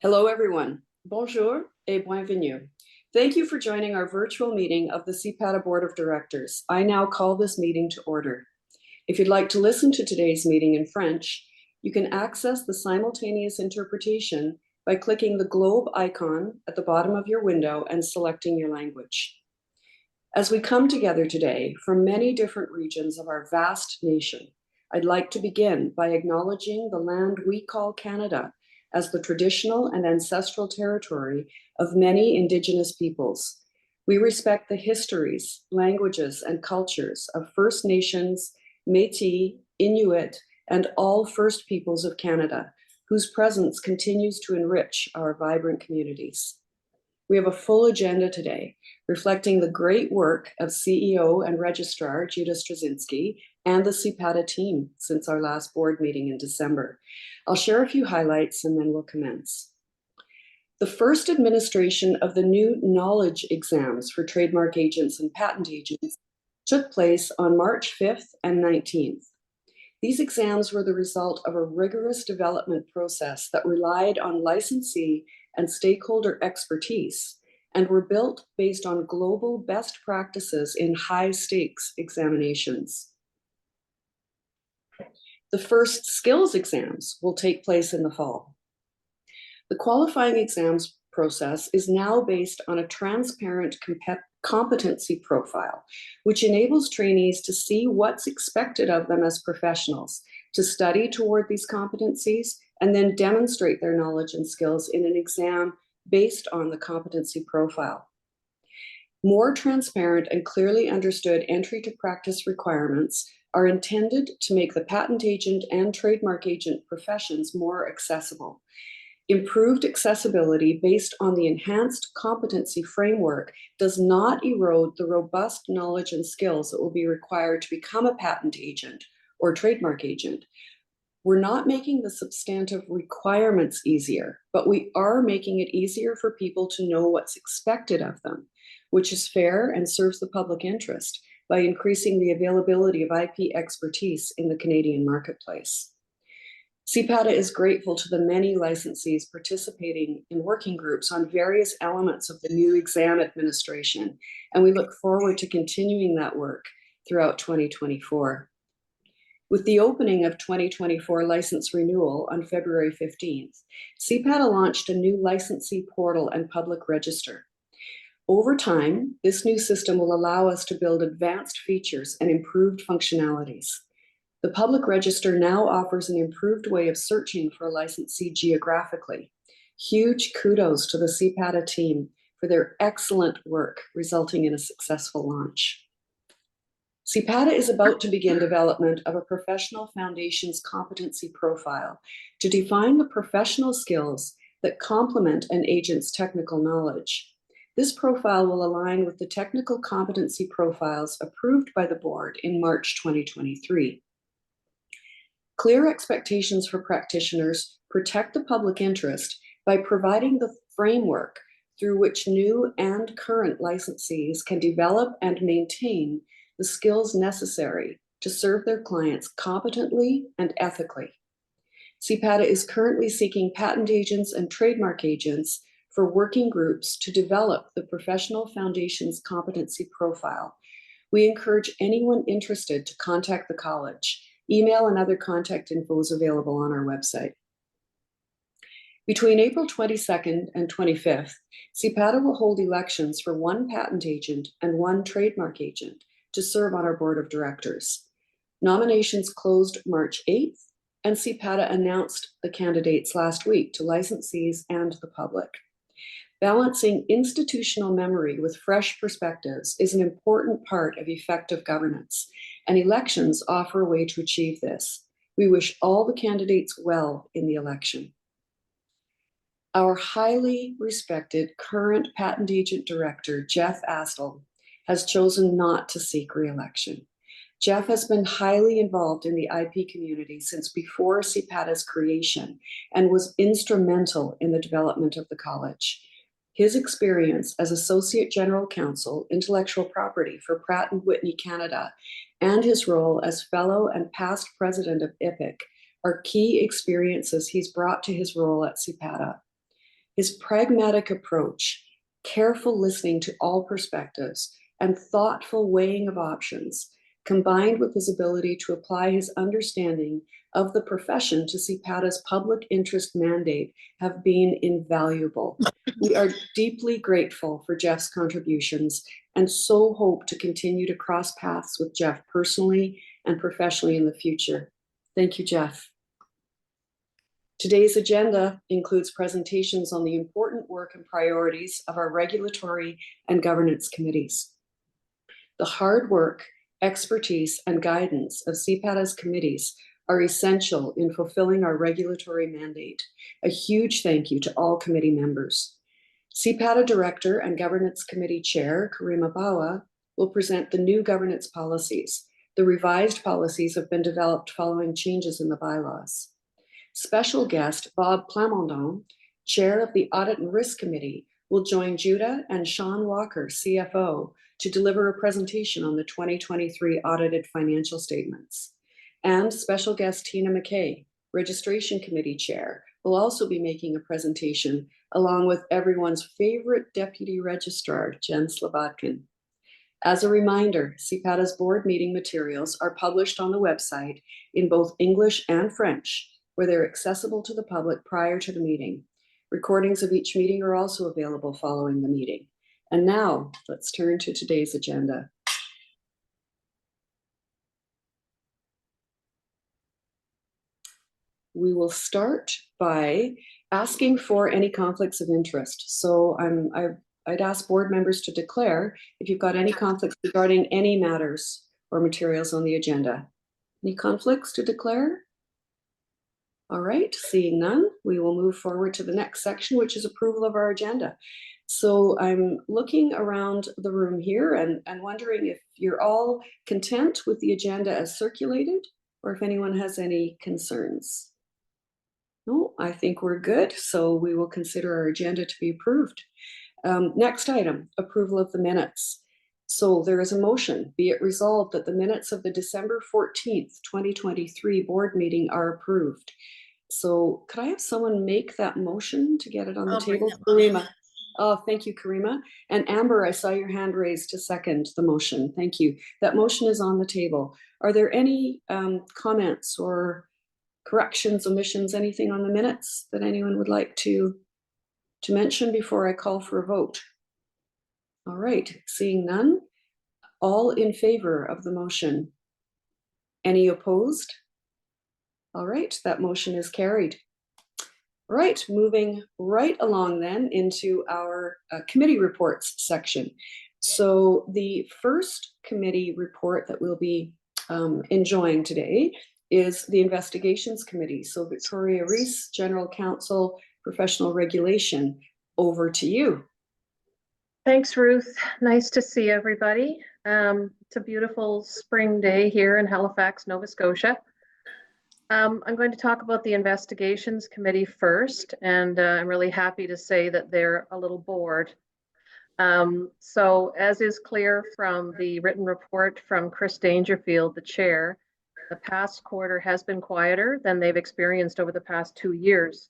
Hello, everyone. Bonjour et bienvenue. Thank you for joining our virtual meeting of the CPATA Board of Directors. I now call this meeting to order. If you'd like to listen to today's meeting in French, you can access the simultaneous interpretation by clicking the globe icon at the bottom of your window and selecting your language. As we come together today from many different regions of our vast nation, I'd like to begin by acknowledging the land we call Canada as the traditional and ancestral territory of many Indigenous peoples. We respect the histories, languages, and cultures of First Nations, Métis, Inuit, and all First Peoples of Canada, whose presence continues to enrich our vibrant communities. We have a full agenda today, reflecting the great work of CEO and Registrar Judah Straczynski and the CPATA team since our last board meeting in December. I'll share a few highlights and then we'll commence. The first administration of the new knowledge exams for trademark agents and patent agents took place on March 5th and 19th. These exams were the result of a rigorous development process that relied on licensee and stakeholder expertise and were built based on global best practices in high-stakes examinations. The first skills exams will take place in the fall. The qualifying exams process is now based on a transparent competency profile, which enables trainees to see what's expected of them as professionals, to study toward these competencies, and then demonstrate their knowledge and skills in an exam based on the competency profile. More transparent and clearly understood entry to practice requirements are intended to make the patent agent and trademark agent professions more accessible. Improved accessibility based on the enhanced competency framework does not erode the robust knowledge and skills that will be required to become a patent agent or trademark agent. We're not making the substantive requirements easier, but we are making it easier for people to know what's expected of them, which is fair and serves the public interest by increasing the availability of IP expertise in the Canadian marketplace. CPATA is grateful to the many licensees participating in working groups on various elements of the new exam administration, and we look forward to continuing that work throughout 2024. With the opening of 2024 license renewal on February 15th, CPATA launched a new licensee portal and public register. Over time, this new system will allow us to build advanced features and improved functionalities. The public register now offers an improved way of searching for a licensee geographically. Huge kudos to the CPATA team for their excellent work resulting in a successful launch. CPATA is about to begin development of a professional foundations competency profile to define the professional skills that complement an agent's technical knowledge. This profile will align with the technical competency profiles approved by the board in March 2023. Clear expectations for practitioners protect the public interest by providing the framework through which new and current licensees can develop and maintain the skills necessary to serve their clients competently and ethically. CPATA is currently seeking patent agents and trademark agents for working groups to develop the professional foundations competency profile. We encourage anyone interested to contact the college. Email and other contact info is available on our website. Between April 22nd and 25th, CPATA will hold elections for one patent agent and one trademark agent to serve on our board of directors. Nominations closed March 8th, and CPATA announced the candidates last week to licensees and the public. Balancing institutional memory with fresh perspectives is an important part of effective governance, and elections offer a way to achieve this. We wish all the candidates well in the election. Our highly respected current patent agent director, Jeff Astle, has chosen not to seek re-election. Jeff has been highly involved in the IP community since before CPATA's creation and was instrumental in the development of the college. His experience as Associate General Counsel, Intellectual Property for Pratt & Whitney Canada, and his role as Fellow and past President of IPIC are key experiences he's brought to his role at CPATA. His pragmatic approach, careful listening to all perspectives, and thoughtful weighing of options, combined with his ability to apply his understanding of the profession to CPATA's public interest mandate, have been invaluable. We are deeply grateful for Jeff's contributions and so hope to continue to cross paths with Jeff personally and professionally in the future. Thank you, Jeff. Today's agenda includes presentations on the important work and priorities of our regulatory and governance committees. The hard work, expertise, and guidance of CPATA's committees are essential in fulfilling our regulatory mandate. A huge thank you to all committee members. CPATA Director and Governance Committee Chair, Karima Bawa, will present the new governance policies. The revised policies have been developed following changes in the bylaws. Special guest Bob Plamondon, Chair of the Audit and Risk Committee, will join Judah and Sean Walker, CFO, to deliver a presentation on the 2023 audited financial statements. And special guest Tina McKay, Registration Committee Chair, will also be making a presentation along with everyone's favorite Deputy Registrar, Jen Slobodkin. As a reminder, CPATA's board meeting materials are published on the website in both English and French, where they're accessible to the public prior to the meeting. Recordings of each meeting are also available following the meeting. And now, let's turn to today's agenda. We will start by asking for any conflicts of interest. So I'd ask board members to declare if you've got any conflicts regarding any matters or materials on the agenda. Any conflicts to declare? All right, seeing none, we will move forward to the next section, which is approval of our agenda. So I'm looking around the room here and wondering if you're all content with the agenda as circulated, or if anyone has any concerns. No, I think we're good. So we will consider our agenda to be approved. Next item, approval of the minutes. So there is a motion, be it resolved that the minutes of the December 14th, 2023 board meeting are approved. So could I have someone make that motion to get it on the table? Karima. Oh, thank you, Karima. And Amber, I saw your hand raised to second the motion. Thank you. That motion is on the table. Are there any comments or corrections, omissions, anything on the minutes that anyone would like to mention before I call for a vote? All right, seeing none. All in favor of the motion? Any opposed? All right, that motion is carried. All right, moving right along then into our committee reports section. So the first committee report that we'll be enjoying today is the Investigations Committee. So Victoria Reese, General Counsel, Professional Regulation, over to you. Thanks, Ruth. Nice to see everybody. It's a beautiful spring day here in Halifax, Nova Scotia. I'm going to talk about the Investigations Committee first, and I'm really happy to say that they're a little bored. So as is clear from the written report from Chris Dangerfield, the chair, the past quarter has been quieter than they've experienced over the past 2 years.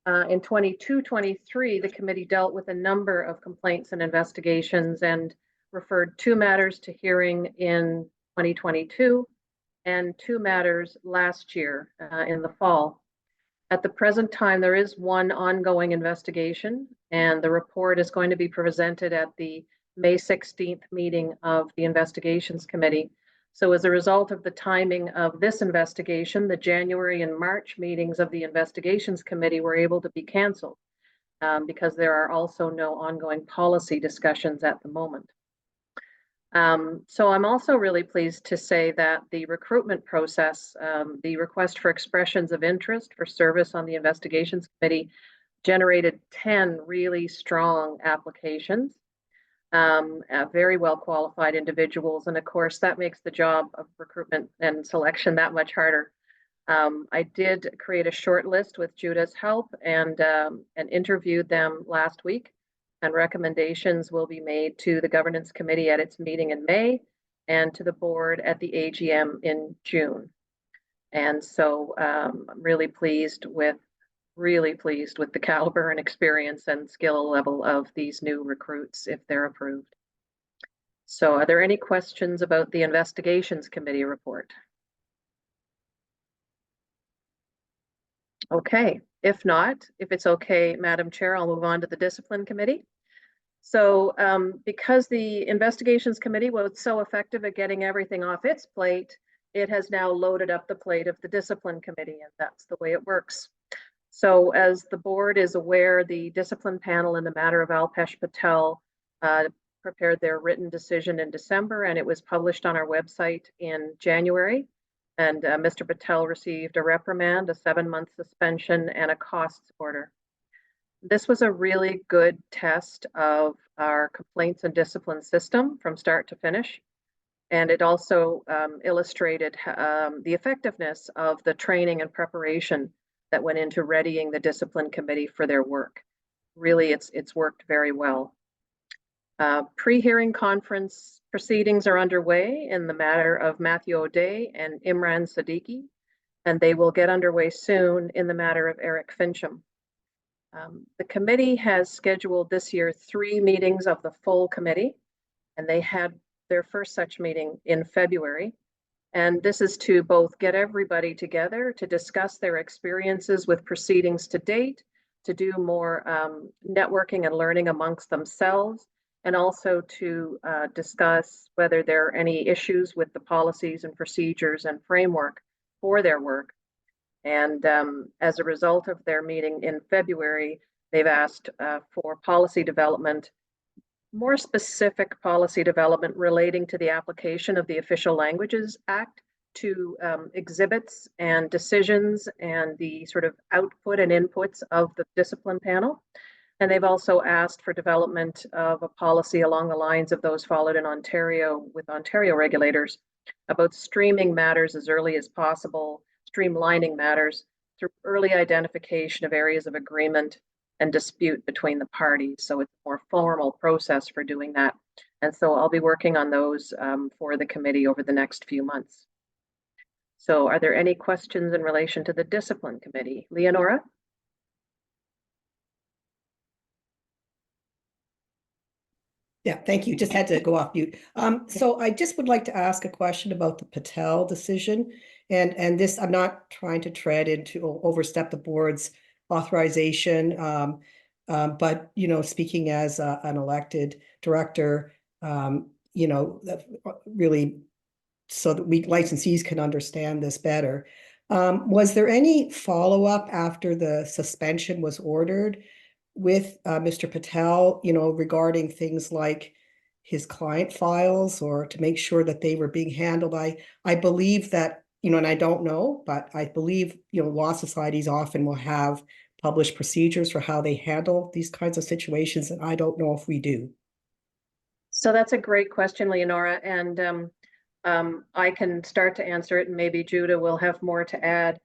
In 22-23, the committee dealt with a number of complaints and investigations and referred 2 matters to hearing in 2022 and 2 matters last year in the fall. At the present time, there is 1 ongoing investigation, and the report is going to be presented at the May 16th meeting of the Investigations Committee. So as a result of the timing of this investigation, the January and March meetings of the Investigations Committee were able to be canceled because there are also no ongoing policy discussions at the moment. So I'm also really pleased to say that the recruitment process, the request for expressions of interest for service on the Investigations Committee generated 10 really strong applications. Very well qualified individuals. And of course, that makes the job of recruitment and selection that much harder. I did create a short list with Judah's help and interviewed them last week. And recommendations will be made to the Governance Committee at its meeting in May and to the board at the AGM in June. And so I'm really pleased with really pleased with the caliber and experience and skill level of these new recruits if they're approved. So are there any questions about the Investigations Committee report? Okay, if not, if it's okay, Madam Chair, I'll move on to the Discipline Committee. So because the Investigations Committee was so effective at getting everything off its plate, it has now loaded up the plate of the Discipline Committee, and that's the way it works. So as the board is aware, the discipline panel in the matter of Alpesh Patel prepared their written decision in December, and it was published on our website in January. And Mr. Patel received a reprimand, a 7-month suspension, and a costs order. This was a really good test of our complaints and discipline system from start to finish. And it also illustrated the effectiveness of the training and preparation that went into readying the discipline committee for their work. Really, it's worked very well. Pre-hearing conference proceedings are underway in the matter of Matthew O'Day and Imran Siddiqui, and they will get underway soon in the matter of Eric Fincham. The committee has scheduled this year 3 meetings of the full committee, and they had their first such meeting in February. And this is to both get everybody together to discuss their experiences with proceedings to date, to do more networking and learning amongst themselves, and also to discuss whether there are any issues with the policies and procedures and framework for their work. And as a result of their meeting in February, they've asked for policy development, more specific policy development relating to the application of the Official Languages Act to exhibits and decisions and the sort of output and inputs of the discipline panel. And they've also asked for development of a policy along the lines of those followed in Ontario with Ontario regulators about streaming matters as early as possible, streamlining matters through early identification of areas of agreement and dispute between the parties. So it's a more formal process for doing that. And so I'll be working on those for the committee over the next few months. So are there any questions in relation to the Discipline Committee? Leonora? Yeah, thank you. Just had to go off mute. So I just would like to ask a question about the Patel decision. And this, I'm not trying to tread into overstep the board's authorization. But, speaking as an elected director, really so that we licensees can understand this better. Was there any follow-up after the suspension was ordered with Mr. Patel, regarding things like his client files or to make sure that they were being handled? I believe that, and I don't know, but I believe, law societies often will have published procedures for how they handle these kinds of situations, and I don't know if we do. So that's a great question, Leonora, and I can start to answer it, and maybe Judah will have more to add.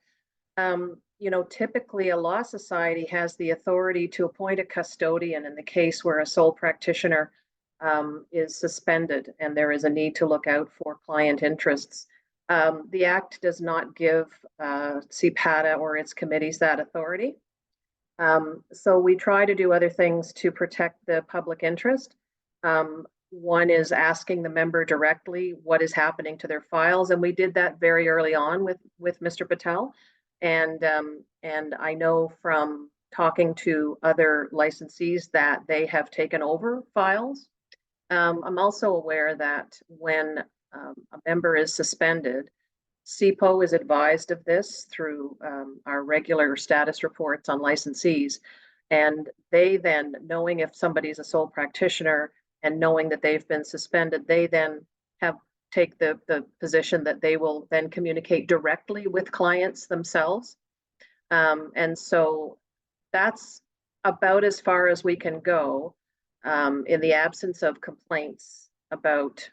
Typically a law society has the authority to appoint a custodian in the case where a sole practitioner is suspended and there is a need to look out for client interests. The Act does not give CPATA or its committees that authority. So we try to do other things to protect the public interest. One is asking the member directly what is happening to their files, and we did that very early on with Mr. Patel. And I know from talking to other licensees that they have taken over files. I'm also aware that when a member is suspended, CPO is advised of this through our regular status reports on licensees. And they then, knowing if somebody's a sole practitioner and knowing that they've been suspended, they then take the position that they will then communicate directly with clients themselves. And so that's about as far as we can go in the absence of complaints about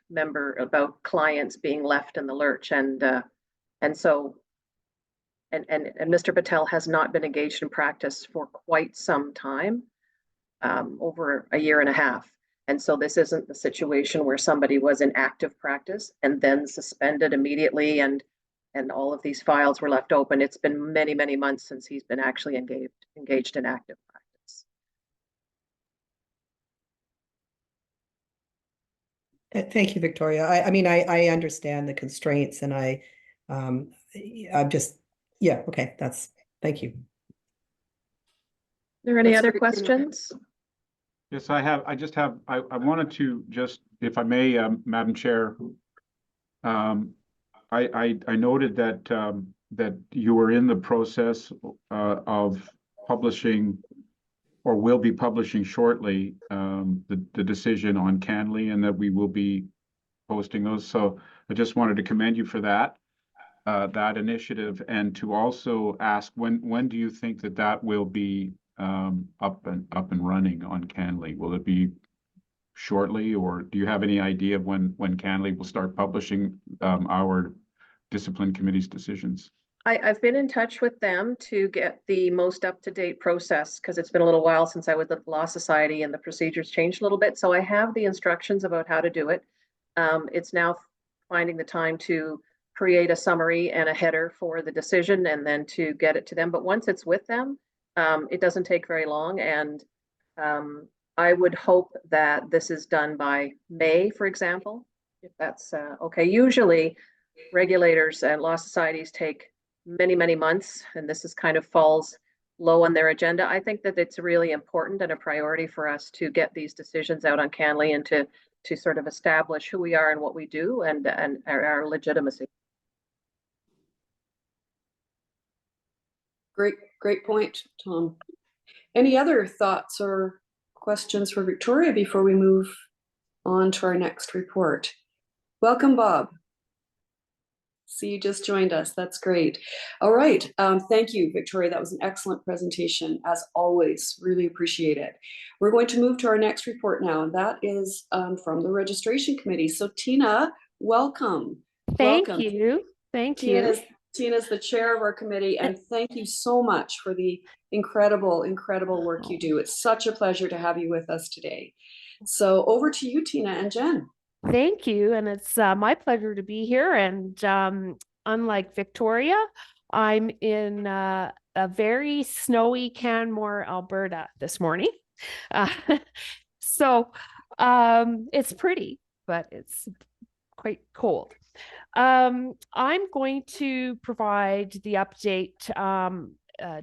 clients being left in the lurch. And so Mr. Patel has not been engaged in practice for quite some time, over a year and a half. And so this isn't the situation where somebody was in active practice and then suspended immediately and and all of these files were left open. It's been many, many months since he's been actually engaged in active practice. Thank you, Victoria. I mean, I understand the constraints, and I'm just, yeah, okay, thank you. Are there any That's other very questions? Yes, I wanted to just, if I may, Madam Chair, I noted that that you were in the process of publishing, or will be publishing shortly, the decision on Canley, and that we will be posting those. So I just wanted to commend you for that initiative, and to also ask when do you think that will be up and running on Canley? Will it be shortly, or do you have any idea of when Canley will start publishing our discipline committee's decisions? I've been in touch with them to get the most up-to-date process, because it's been a little while since I was at the Law Society and the procedures changed a little bit. So I have the instructions about how to do it. It's now finding the time to create a summary and a header for the decision, and then to get it to them. But once it's with them, it doesn't take very long. And I would hope that this is done by May, for example, if that's okay. Usually regulators and law societies take many, many months, and this is kind of falls low on their agenda. I think that it's really important and a priority for us to get these decisions out on Canley, and to sort of establish who we are and what we do, and our legitimacy. Great point, Tom. Any other thoughts or questions for Victoria before we move on to our next report? Welcome, Bob. See, you just joined us. That's great. All right. Thank you, Victoria. That was an excellent presentation, as always. Really appreciate it. We're going to move to our next report now, and that is from the Registration Committee. So Tina, welcome. Thank welcome. you. Thank you. Tina's the chair of our committee, and thank you so much for the incredible work you do. It's such a pleasure to have you with us today. So over to you, Tina and Jen. Thank you. And it's my pleasure to be here. And unlike Victoria, I'm in a very snowy Canmore, Alberta this morning. So it's pretty, but it's quite cold. I'm going to provide the update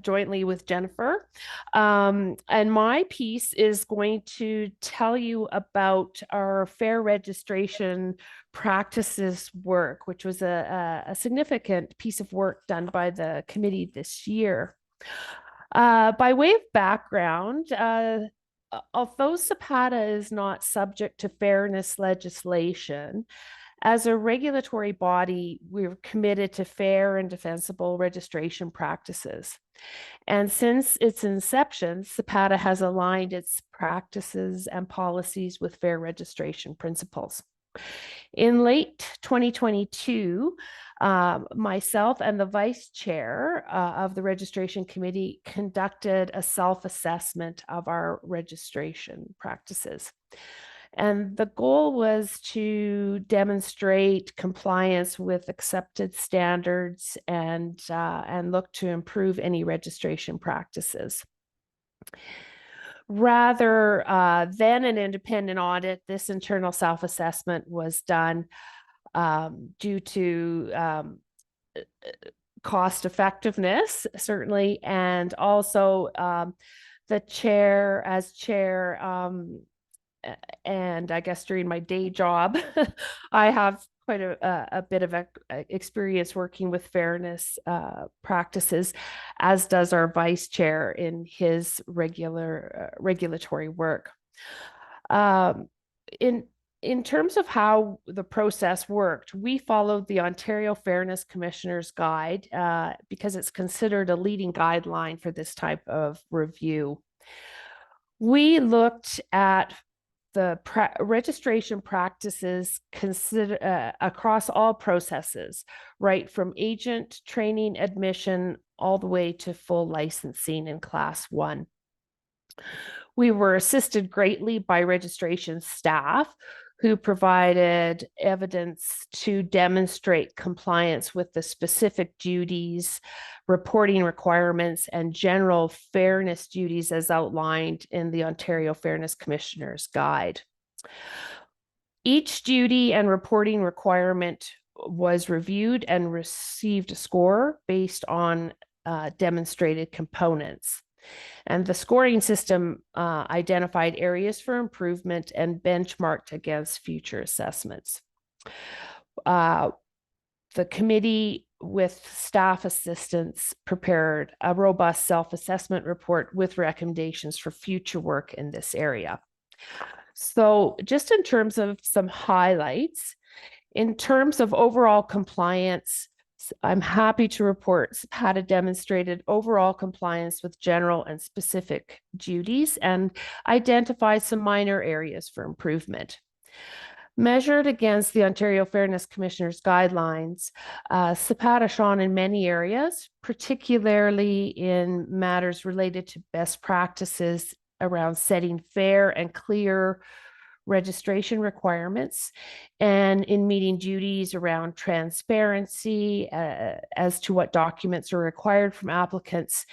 jointly with Jennifer. And my piece is going to tell you about our fair registration practices work, which was a significant piece of work done by the committee this year. By way of background, although CPATA is not subject to fairness legislation, as a regulatory body, we're committed to fair and defensible registration practices. And since its inception, CPATA has aligned its practices and policies with fair registration principles. In late 2022, myself and the vice chair of the registration committee conducted a self-assessment of our registration practices. And the goal was to demonstrate compliance with accepted standards and look to improve any registration practices. Rather than an independent audit, this internal self-assessment was done due to cost effectiveness, certainly, and also the chair, as chair, and I guess during my day job, I have quite a bit of experience working with fairness practices, as does our vice chair in his regulatory work. In terms of how the process worked, we followed the Ontario Fairness Commissioner's Guide because it's considered a leading guideline for this type of review. We looked at the registration practices across all processes, right from agent training, admission, all the way to full licensing in Class 1. We were assisted greatly by registration staff who provided evidence to demonstrate compliance with the specific duties, reporting requirements, and general fairness duties as outlined in the Ontario Fairness Commissioner's Guide. Each duty and reporting requirement was reviewed and received a score based on demonstrated components. And the scoring system identified areas for improvement and benchmarked against future assessments. The committee, with staff assistance, prepared a robust self-assessment report with recommendations for future work in this area. So just in terms of some highlights, in terms of overall compliance, I'm happy to report CPATA demonstrated overall compliance with general and specific duties and identified some minor areas for improvement. Measured against the Ontario Fairness Commissioner's guidelines, CPATA shone in many areas, particularly in matters related to best practices around setting fair and clear registration requirements, and in meeting duties around transparency as to what documents are required from applicants,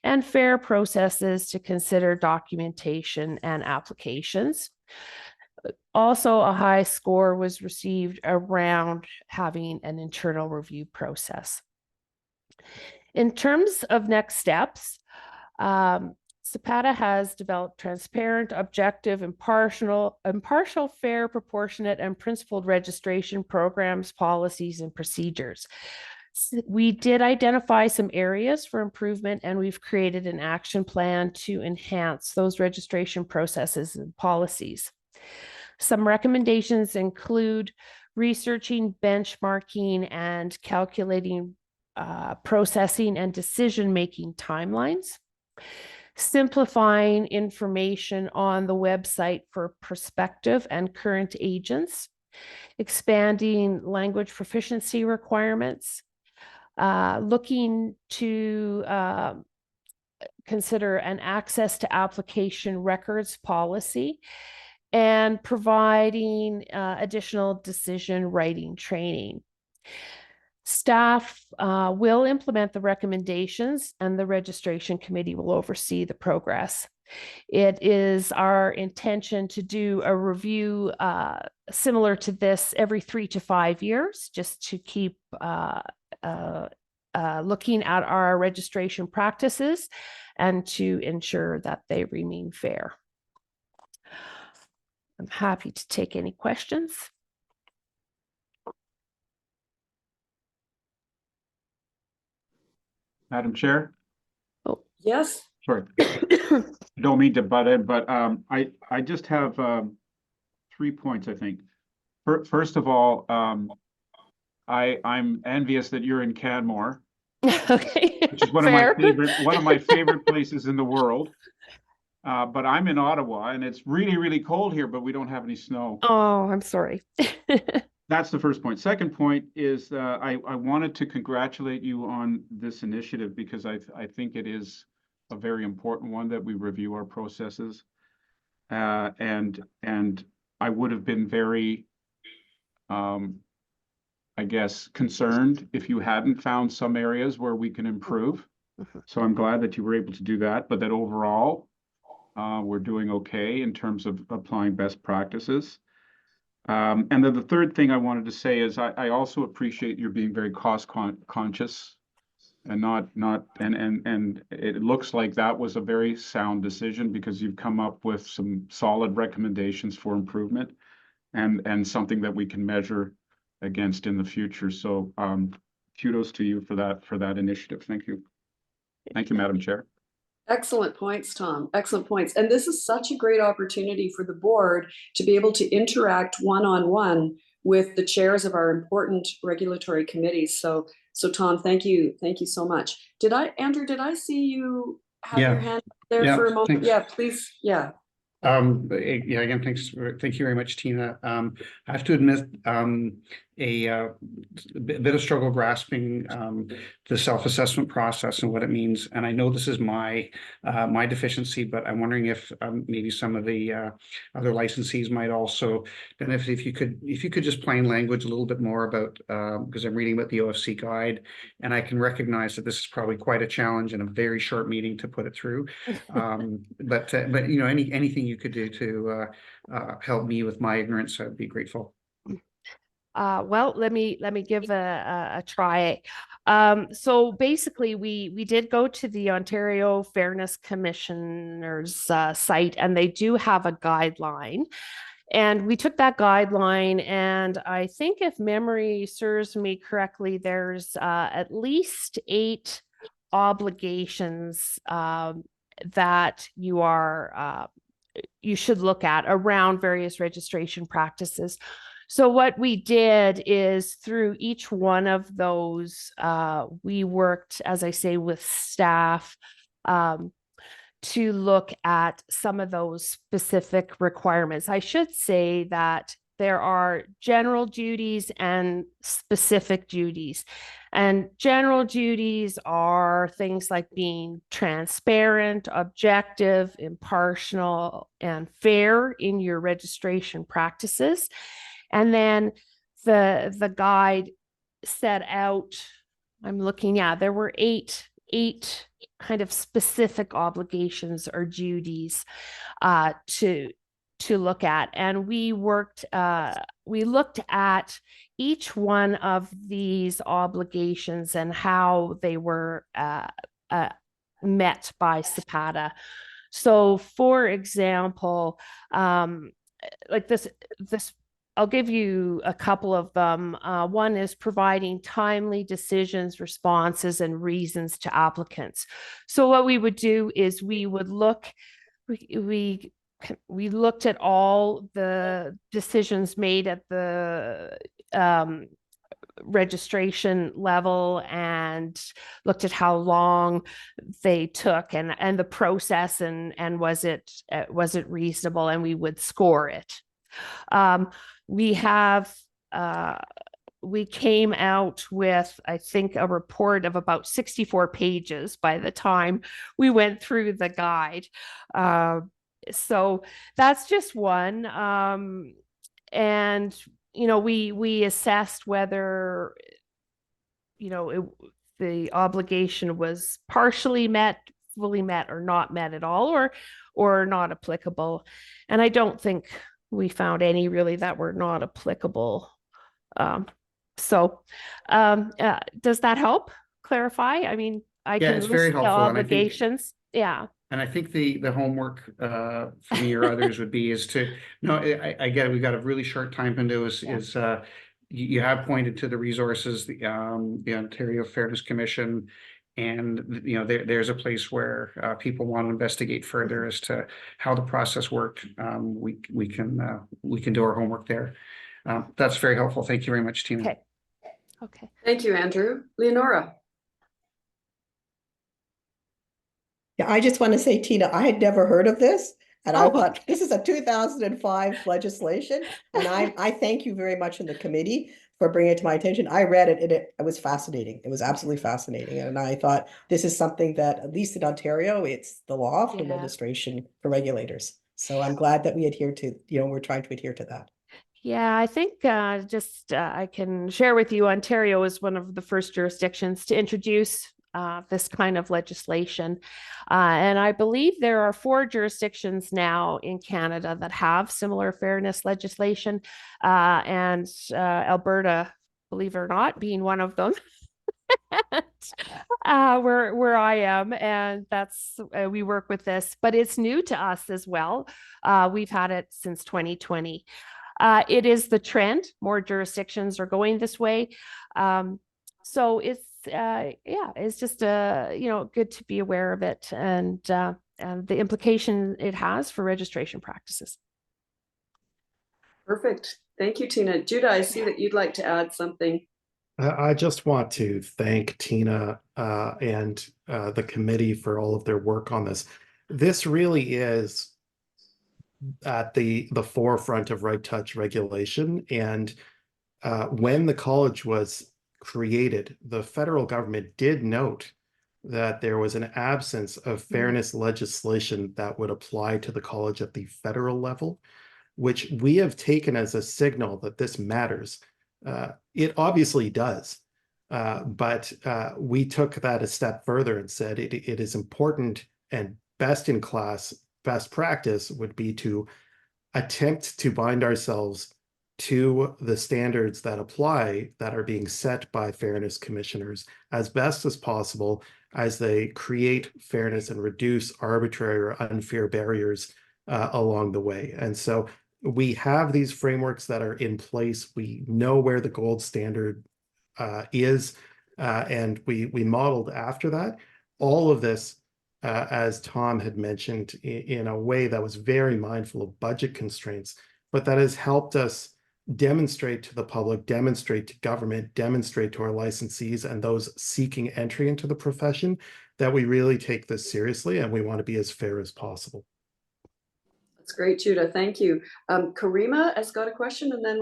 and fair processes to consider documentation and applications. Also, a high score was received around having an internal review process. In terms of next steps, CPATA has developed transparent, objective, impartial, fair, proportionate, and principled registration programs, policies, and procedures. We did identify some areas for improvement, and we've created an action plan to enhance those registration processes and policies. Some recommendations include researching, benchmarking, and calculating processing and decision-making timelines, simplifying information on the website for prospective and current agents, expanding language proficiency requirements, looking to consider an access to application records policy, and providing additional decision writing training. Staff will implement the recommendations, and the registration committee will oversee the progress. It is our intention to do a review similar to this every 3 to 5 years, just to keep looking at our registration practices and to ensure that they remain fair. I'm happy to take any questions. Madam Chair? Yes. Sorry. Don't mean to butt in, but I just have 3 points, I think. First of all, I'm envious that you're in Canmore, Okay. which is one of my favorite places in the world. But I'm in Ottawa, and it's really, really cold here, but we don't have any snow. Oh, I'm sorry. That's the first point. Second point is I wanted to congratulate you on this initiative, because I think it is a very important one that we review our processes. And I would have been very, I guess, concerned if you hadn't found some areas where we can improve. So I'm glad that you were able to do that, but that overall, we're doing okay in terms of applying best practices. And then the third thing I wanted to say is I also appreciate you being very cost conscious, and and it looks like that was a very sound decision, because you've come up with some solid recommendations for improvement and something that we can measure against in the future. So kudos to you for that initiative. Thank you. Thank you, Madam Chair. Excellent points, Tom. Excellent points. And this is such a great opportunity for the board to be able to interact one-on-one with the chairs of our important regulatory committees. So Tom, thank you. Thank you so much. Andrew, did I see you have your hand there for a moment? Thanks. Yeah, please. Yeah. Again, thank you very much, Tina. I have to admit, a bit of struggle grasping the self-assessment process and what it means. And I know this is my deficiency, but I'm wondering if maybe some of the other licensees might also benefit if you could just plain language a little bit more about because I'm reading about the OFC guide, and I can recognize that this is probably quite a challenge in a very short meeting to put it through. But you know, anything you could do to help me with my ignorance, I'd be grateful. Well, let me give a try. So basically, we did go to the Ontario Fairness Commissioner's site, and they do have a guideline. And we took that guideline, and I think if memory serves me correctly, there's at least 8 obligations that you should look at around various registration practices. So what we did is through each one of those, we worked, as I say, with staff to look at some of those specific requirements. I should say that there are general duties and specific duties. And general duties are things like being transparent, objective, impartial, and fair in your registration practices. And then the guide set out, I'm looking at, there were eight kind of specific obligations or duties to look at. And we looked at each one of these obligations and how they were met by CPATA. So for example, like this I'll give you a couple of them. One is providing timely decisions, responses, and reasons to applicants. So what we would do is we looked at all the decisions made at the registration level and looked at how long they took and the process and was it reasonable, and we would score it. We came out with, I think, a report of about 64 pages by the time we went through the guide. So that's just one. And, you know, we assessed whether, you know, the obligation was partially met, fully met, or not met at all, or not applicable. And I don't think we found any really that were not applicable. Does that help clarify? I mean, I can it's very list the helpful, obligations. And I think the homework for me or others would be is to I get it. We've got a really short time window. You have pointed to the resources, the Ontario Fairness Commission, and you know there's a place where people want to investigate further as to how the process worked. We can do our homework there. That's very helpful. Thank you very much, Tina. Okay. Thank you, Andrew. Leonora. Yeah, I just want to say, Tina, I had never heard of this. And I thought this is a 2005 legislation. And I thank you very much in the committee for bringing it to my attention. I read it and it was fascinating. It was absolutely fascinating. And I thought this is something that, at least in Ontario, it's the law for registration for regulators. So I'm glad that we adhere to, we're trying to adhere to that. Yeah, I think I can share with you, Ontario is one of the first jurisdictions to introduce this kind of legislation. And I believe there are 4 jurisdictions now in Canada that have similar fairness legislation, and Alberta, believe it or not, being one of them. Where I am, and that's we work with this, but it's new to us as well. We've had it since 2020. It is the trend. More jurisdictions are going this way. So it's just good to be aware of it and the implication it has for registration practices. Perfect. Thank you, Tina. Judah, I see that you'd like to add something. I just want to thank Tina and the committee for all of their work on this. This really is at the forefront of right touch regulation, and when the college was created, the federal government did note that there was an absence of fairness legislation that would apply to the college at the federal level, which we have taken as a signal that this matters. It obviously does, but we took that a step further and said it is important, and best in class, best practice would be to attempt to bind ourselves to the standards that apply, that are being set by fairness commissioners as best as possible, as they create fairness and reduce arbitrary or unfair barriers along the way. And so we have these frameworks that are in place. We know where the gold standard is, and we modeled after that. All of this, as Tom had mentioned, in a way that was very mindful of budget constraints, but that has helped us demonstrate to the public, demonstrate to government, demonstrate to our licensees and those seeking entry into the profession that we really take this seriously and we want to be as fair as possible. That's great, Judah. Thank you. Karima has got a question, and then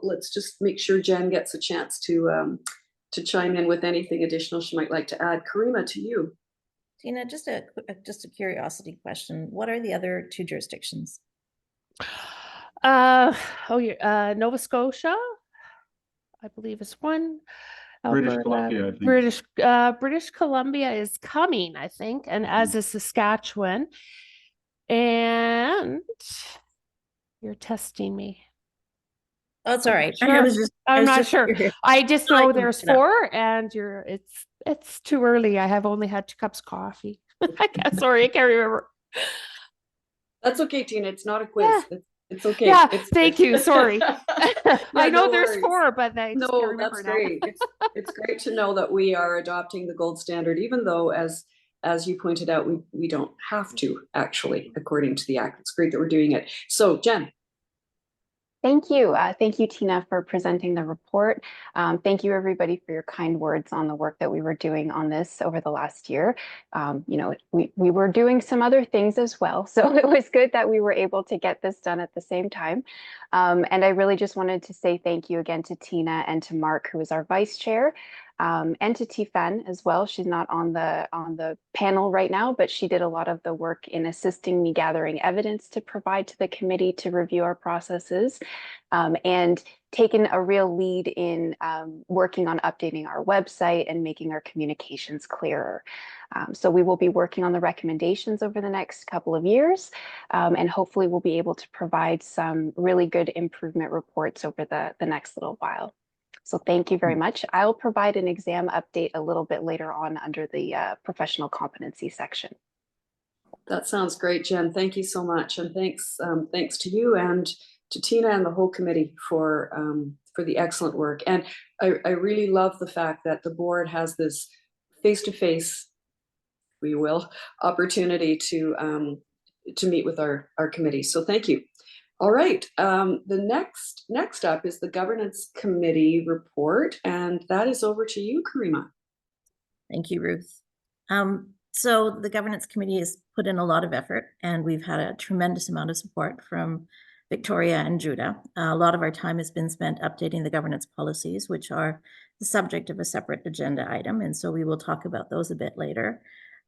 let's just make sure Jen gets a chance to chime in with anything additional she might like to add. Karima, to you. Tina, just a curiosity question. What are the other 2 jurisdictions? Nova Scotia, I believe, is one. British Alberta, Columbia, I think. British Columbia is coming, I think, and as is Saskatchewan. And you're testing me. Oh, it's all right. Sure. I'm not sure. Curious. I just know there's it up. 4, and it's too early. I have only had 2 cups of coffee. Sorry, I can't remember. That's okay, Tina. It's not a quiz. Yeah. It's okay. Yeah, thank you. Sorry. I know no there's worries. 4, but I just can't remember that's now. great. It's great to know that we are adopting the gold standard, even though, as you pointed out, we don't have to, actually, according to the Act. It's great that we're doing it. So, Jen. Thank you. Thank you, Tina, for presenting the report. Thank you, everybody, for your kind words on the work that we were doing on this over the last year. We were doing some other things as well, so it was good that we were able to get this done at the same time. And I really just wanted to say thank you again to Tina and to Mark, who is our vice chair. And to Tifan as well. She's not on the panel right now, but she did a lot of the work in assisting me gathering evidence to provide to the committee to review our processes, and taken a real lead in working on updating our website and making our communications clearer. So we will be working on the recommendations over the next couple of years, and hopefully we'll be able to provide some really good improvement reports over the next little while. So thank you very much. I'll provide an exam update a little bit later on under the professional competency section. That sounds great, Jen. Thank you so much. And thanks to you and to Tina and the whole committee for the excellent work. And I really love the fact that the board has this face-to-face, if we will, opportunity to meet with our committee. So thank you. All right, the next up is the Governance Committee report, and that is over to you, Karima. Thank you, Ruth. So the Governance Committee has put in a lot of effort, and we've had a tremendous amount of support from Victoria and Judah. A lot of our time has been spent updating the governance policies, which are the subject of a separate agenda item, and so we will talk about those a bit later.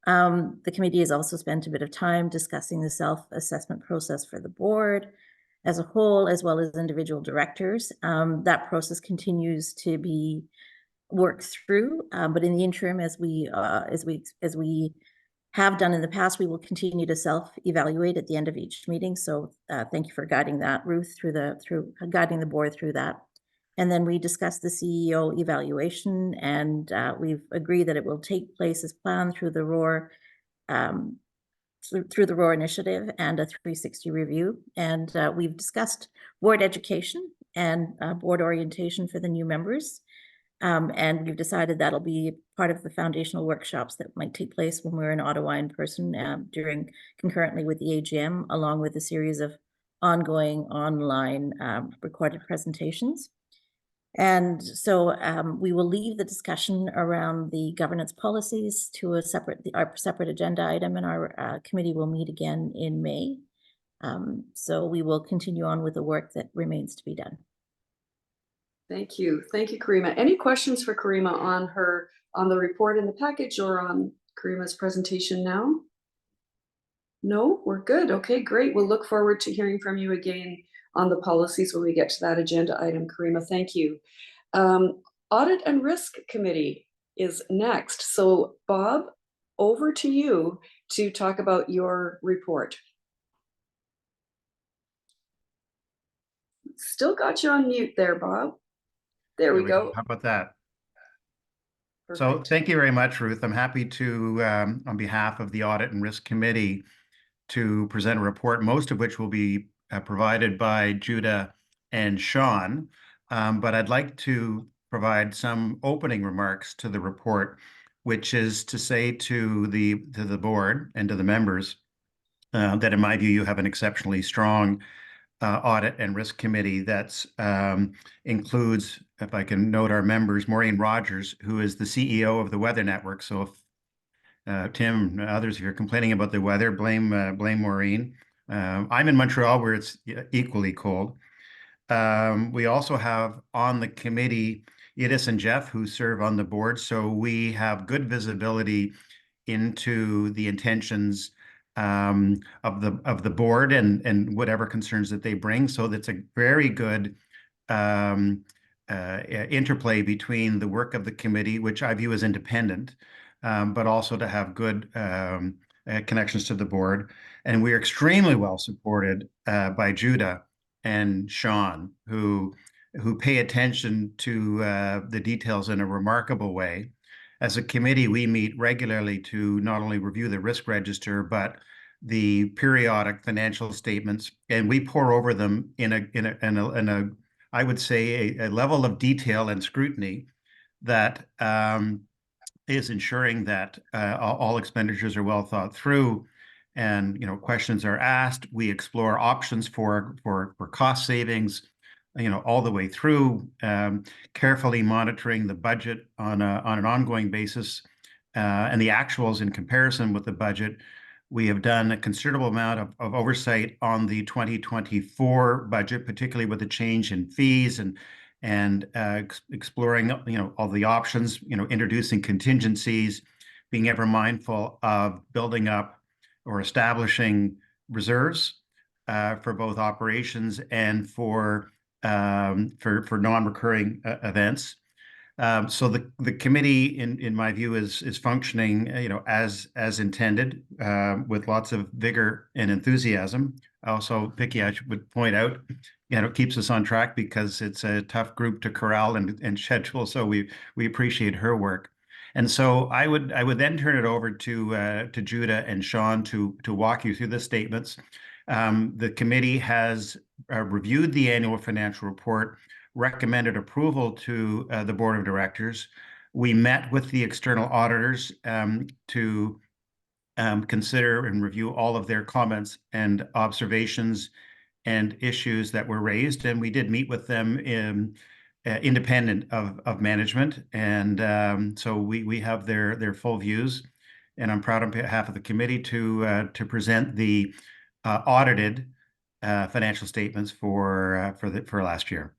The committee has also spent a bit of time discussing the self-assessment process for the board as a whole, as well as individual directors. That process continues to be worked through, but in the interim, as we have done in the past, we will continue to self-evaluate at the end of each meeting. So thank you for guiding that, Ruth, through guiding the board through that. And then we discussed the CEO evaluation, and we've agreed that it will take place as planned through the ROAR initiative and a 360 review. And we've discussed board education and board orientation for the new members. And we've decided that'll be part of the foundational workshops that might take place when we're in Ottawa in person concurrently with the AGM, along with a series of ongoing online recorded presentations. And so we will leave the discussion around the governance policies to our separate agenda item, and our committee will meet again in May. So we will continue on with the work that remains to be done. Thank you. Thank you, Karima. Any questions for Karima on the report in the package or on Karima's presentation now? No, we're good. Okay, great. We'll look forward to hearing from you again on the policies when we get to that agenda item, Karima. Thank you. Audit and Risk Committee is next. So Bob, over to you to talk about your report. Still got you on mute there, Bob. There we go. How about that? Perfect. So thank you very much, Ruth. I'm happy to, on behalf of the Audit and Risk Committee, to present a report, most of which will be provided by Judah and Sean. But I'd like to provide some opening remarks to the report, which is to say to the board and to the members that, in my view, you have an exceptionally strong Audit and Risk Committee that includes, if I can note our members, Maureen Rogers, who is the CEO of the Weather Network. So if Tim and others, if you're complaining about the weather, blame Maureen. I'm in Montreal, where it's equally cold. We also have on the committee Yidis and Jeff, who serve on the board. So we have good visibility into the intentions of the board and whatever concerns that they bring. So that's a very good interplay between the work of the committee, which I view as independent, but also to have good connections to the board. And we are extremely well supported by Judah and Sean, who pay attention to the details in a remarkable way. As a committee, we meet regularly to not only review the risk register, but the periodic financial statements, and we pour over them in a I would say a level of detail and scrutiny that is ensuring that all expenditures are well thought through, and questions are asked. We explore options for cost savings, all the way through, carefully monitoring the budget on an ongoing basis, and the actuals in comparison with the budget. We have done a considerable amount of oversight on the 2024 budget, particularly with the change in fees and exploring all the options, introducing contingencies, being ever mindful of building up or establishing reserves for both operations and for non-recurring events. So the committee, in my view, is functioning, as intended, with lots of vigor and enthusiasm. Also, Vicky, I would point out, it keeps us on track because it's a tough group to corral and schedule. So we appreciate her work. And so I would then turn it over to Judah and Sean to walk you through the statements. The committee has reviewed the annual financial report, recommended approval to the board of directors. We met with the external auditors to consider and review all of their comments and observations and issues that were raised. And we did meet with them independent of management. And so we have their full views. And I'm proud on behalf of the committee to present the audited financial statements for last year.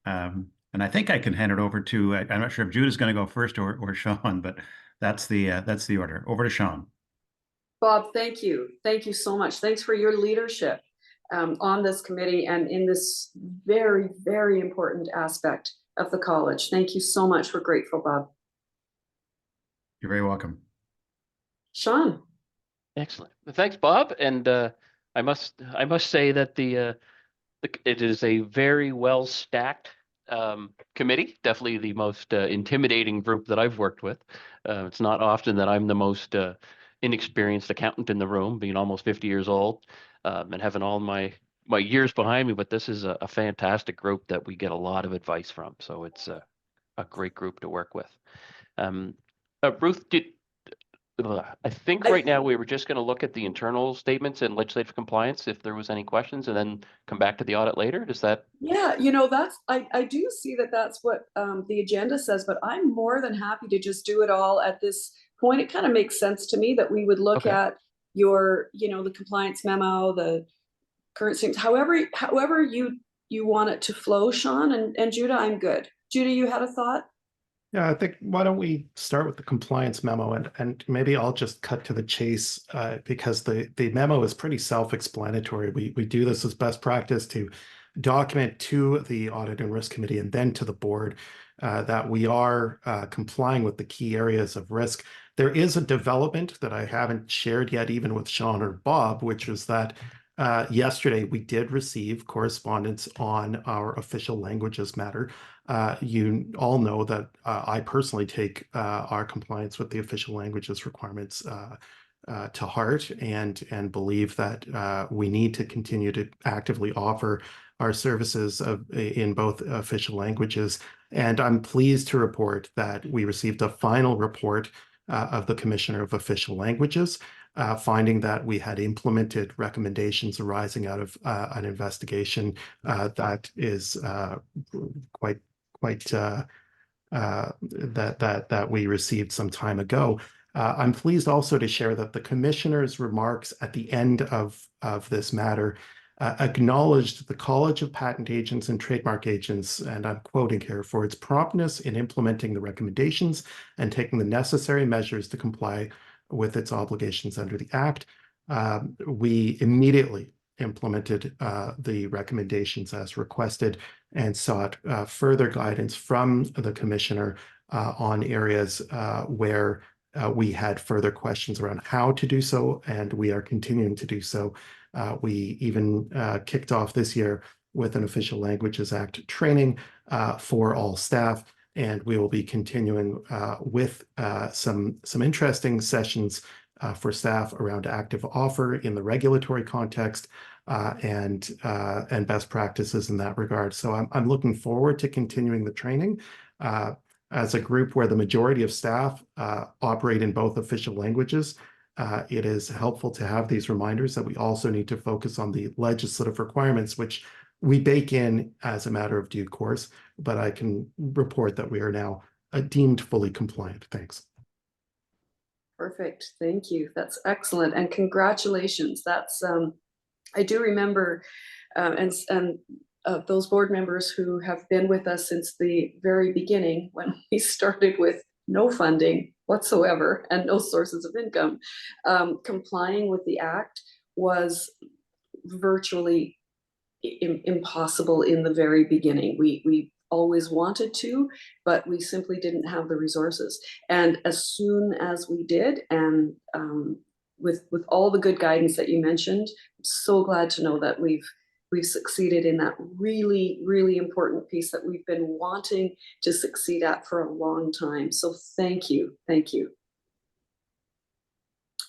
And I think I can hand it over to, I'm not sure if Judah's going to go first or Sean, but that's the order. Over to Sean. Bob, thank you. Thank you so much. Thanks for your leadership on this committee and in this very, very important aspect of the college. Thank you so much. We're grateful, Bob. You're very welcome. Sean. Excellent. Thanks, Bob. And I must say that it is a very well stacked committee. Definitely the most intimidating group that I've worked with. It's not often that I'm the most inexperienced accountant in the room, being almost 50 years old, and having all my years behind me. But this is a fantastic group that we get a lot of advice from. So it's a great group to work with. Ruth, I think right now we were just going to look at the internal statements and legislative compliance if there was any questions, and then come back to the audit later. Does that? Yeah, that's I do see that's what the agenda says, but I'm more than happy to just do it all at this point. It kind of makes sense to me that we would look at your, the compliance memo, the current things, however you you want it to flow, Sean? And Judah, I'm good. Judah, you had a thought? Yeah, I think why don't we start with the compliance memo, and maybe I'll just cut to the chase because the memo is pretty self-explanatory. We do this as best practice to document to the Audit and Risk Committee and then to the board that we are complying with the key areas of risk. There is a development that I haven't shared yet, even with Sean or Bob, which is that yesterday we did receive correspondence on our official languages matter. You all know that I personally take our compliance with the official languages requirements to heart and believe that we need to continue to actively offer our services in both official languages. And I'm pleased to report that we received a final report of the Commissioner of Official Languages, finding that we had implemented recommendations arising out of an investigation that is that we received some time ago. I'm pleased also to share that the Commissioner's remarks at the end of this matter acknowledged the College of Patent Agents and Trademark Agents, and I'm quoting here, for its promptness in implementing the recommendations and taking the necessary measures to comply with its obligations under the Act. We immediately implemented the recommendations as requested and sought further guidance from the Commissioner on areas where we had further questions around how to do so, and we are continuing to do so. We even kicked off this year with an Official Languages Act training for all staff, and we will be continuing with some interesting sessions for staff around active offer in the regulatory context and best practices in that regard. So I'm looking forward to continuing the training. As a group where the majority of staff operate in both official languages, it is helpful to have these reminders that we also need to focus on the legislative requirements, which we bake in as a matter of due course, but I can report that we are now deemed fully compliant. Thanks. Perfect. Thank you. That's excellent. And congratulations. That's, I do remember, those board members who have been with us since the very beginning when we started with no funding whatsoever and no sources of income. Complying with the Act was virtually impossible in the very beginning. We always wanted to, but we simply didn't have the resources. And as soon as we did, and with all the good guidance that you mentioned, I'm so glad to know that we've succeeded in that really, really important piece that we've been wanting to succeed at for a long time. So thank you. Thank you.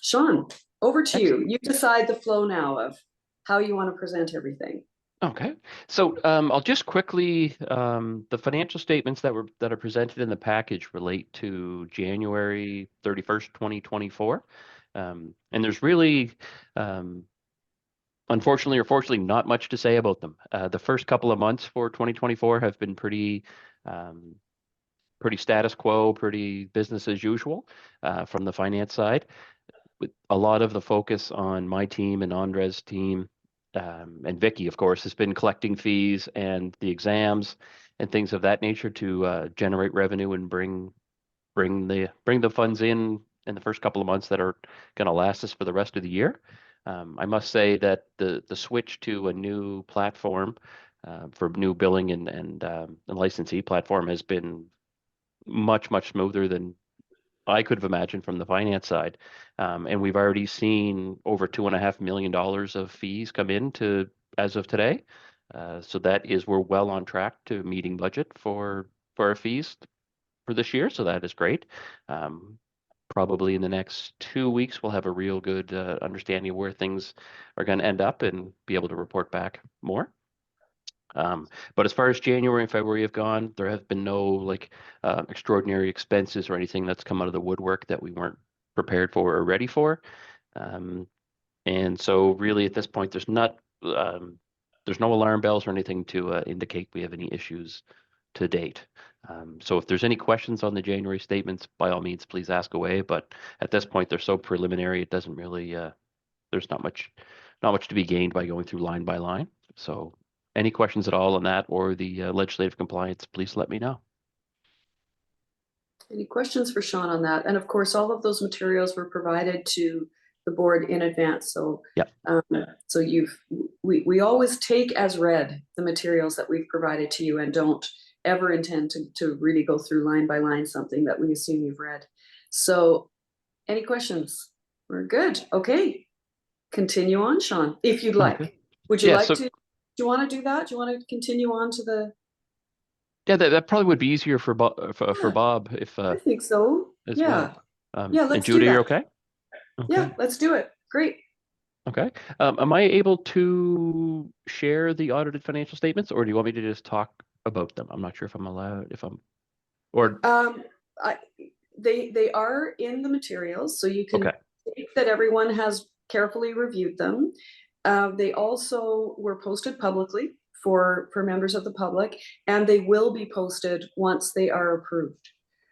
Sean, over to you. You decide the flow now of how you want to present everything. Okay, so I'll just quickly, the financial statements that are presented in the package relate to January 31st, 2024. And there's really, unfortunately or fortunately, not much to say about them. The first couple of months for 2024 have been pretty status quo, pretty business as usual from the finance side, with a lot of the focus on my team and Andre's team. And Vicky, of course, has been collecting fees and the exams and things of that nature to generate revenue and bring the funds in the first couple of months that are going to last us for the rest of the year. I must say that the switch to a new platform for new billing and licensee platform has been much smoother than I could have imagined from the finance side. And we've already seen over $2.5 million of fees come in as of today. So we're well on track to meeting budget for our fees for this year. So that is great. Probably in the next 2 weeks, we'll have a real good understanding of where things are going to end up and be able to report back more. But as far as January and February have gone, there have been no extraordinary expenses or anything that's come out of the woodwork that we weren't prepared for or ready for. And so really at this point, there's no alarm bells or anything to indicate we have any issues to date. So if there's any questions on the January statements, by all means, please ask away. But at this point, they're so preliminary, it doesn't really, there's not much to be gained by going through line by line. So any questions at all on that or the legislative compliance, please let me know. Any questions for Sean on that? And of course, all of those materials were provided to the board in advance. So, Yep. So we always take as read the materials that we've provided to you and don't ever intend to really go through line by line something that we assume you've read. So any questions? We're good. Okay. Continue on, Sean, if you'd like. Okay. Would you Yeah, like so- to, do you want to do that? Do you want to continue on to the? Yeah, that probably would be easier for Bob, for Yeah, Bob if I think so. as Yeah. well. Yeah, And let's do Judah, you're that. okay? Yeah, Okay. let's do it. Great. Okay. Am I able to share the audited financial statements, or do you want me to just talk about them? I'm not sure if I'm allowed, or They are in the materials, so you can okay. see that everyone has carefully reviewed them. They also were posted publicly for members of the public, and they will be posted once they are approved.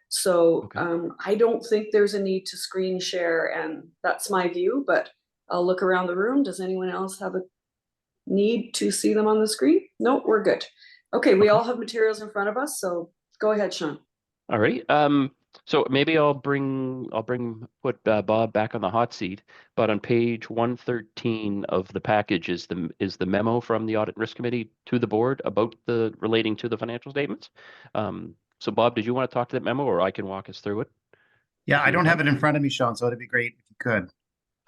So Okay. I don't think there's a need to screen share, and that's my view, but I'll look around the room. Does anyone else have a need to see them on the screen? No, we're good. Okay, we all have materials in front of us, so go ahead, Sean. All right. So maybe put Bob back on the hot seat, but on page 113 of the package is the memo from the Audit and Risk Committee to the board about relating to the financial statements. So Bob, did you want to talk to that memo, or I can walk us through it? Yeah, I don't have it in front of me, Sean, so it'd be great if you could.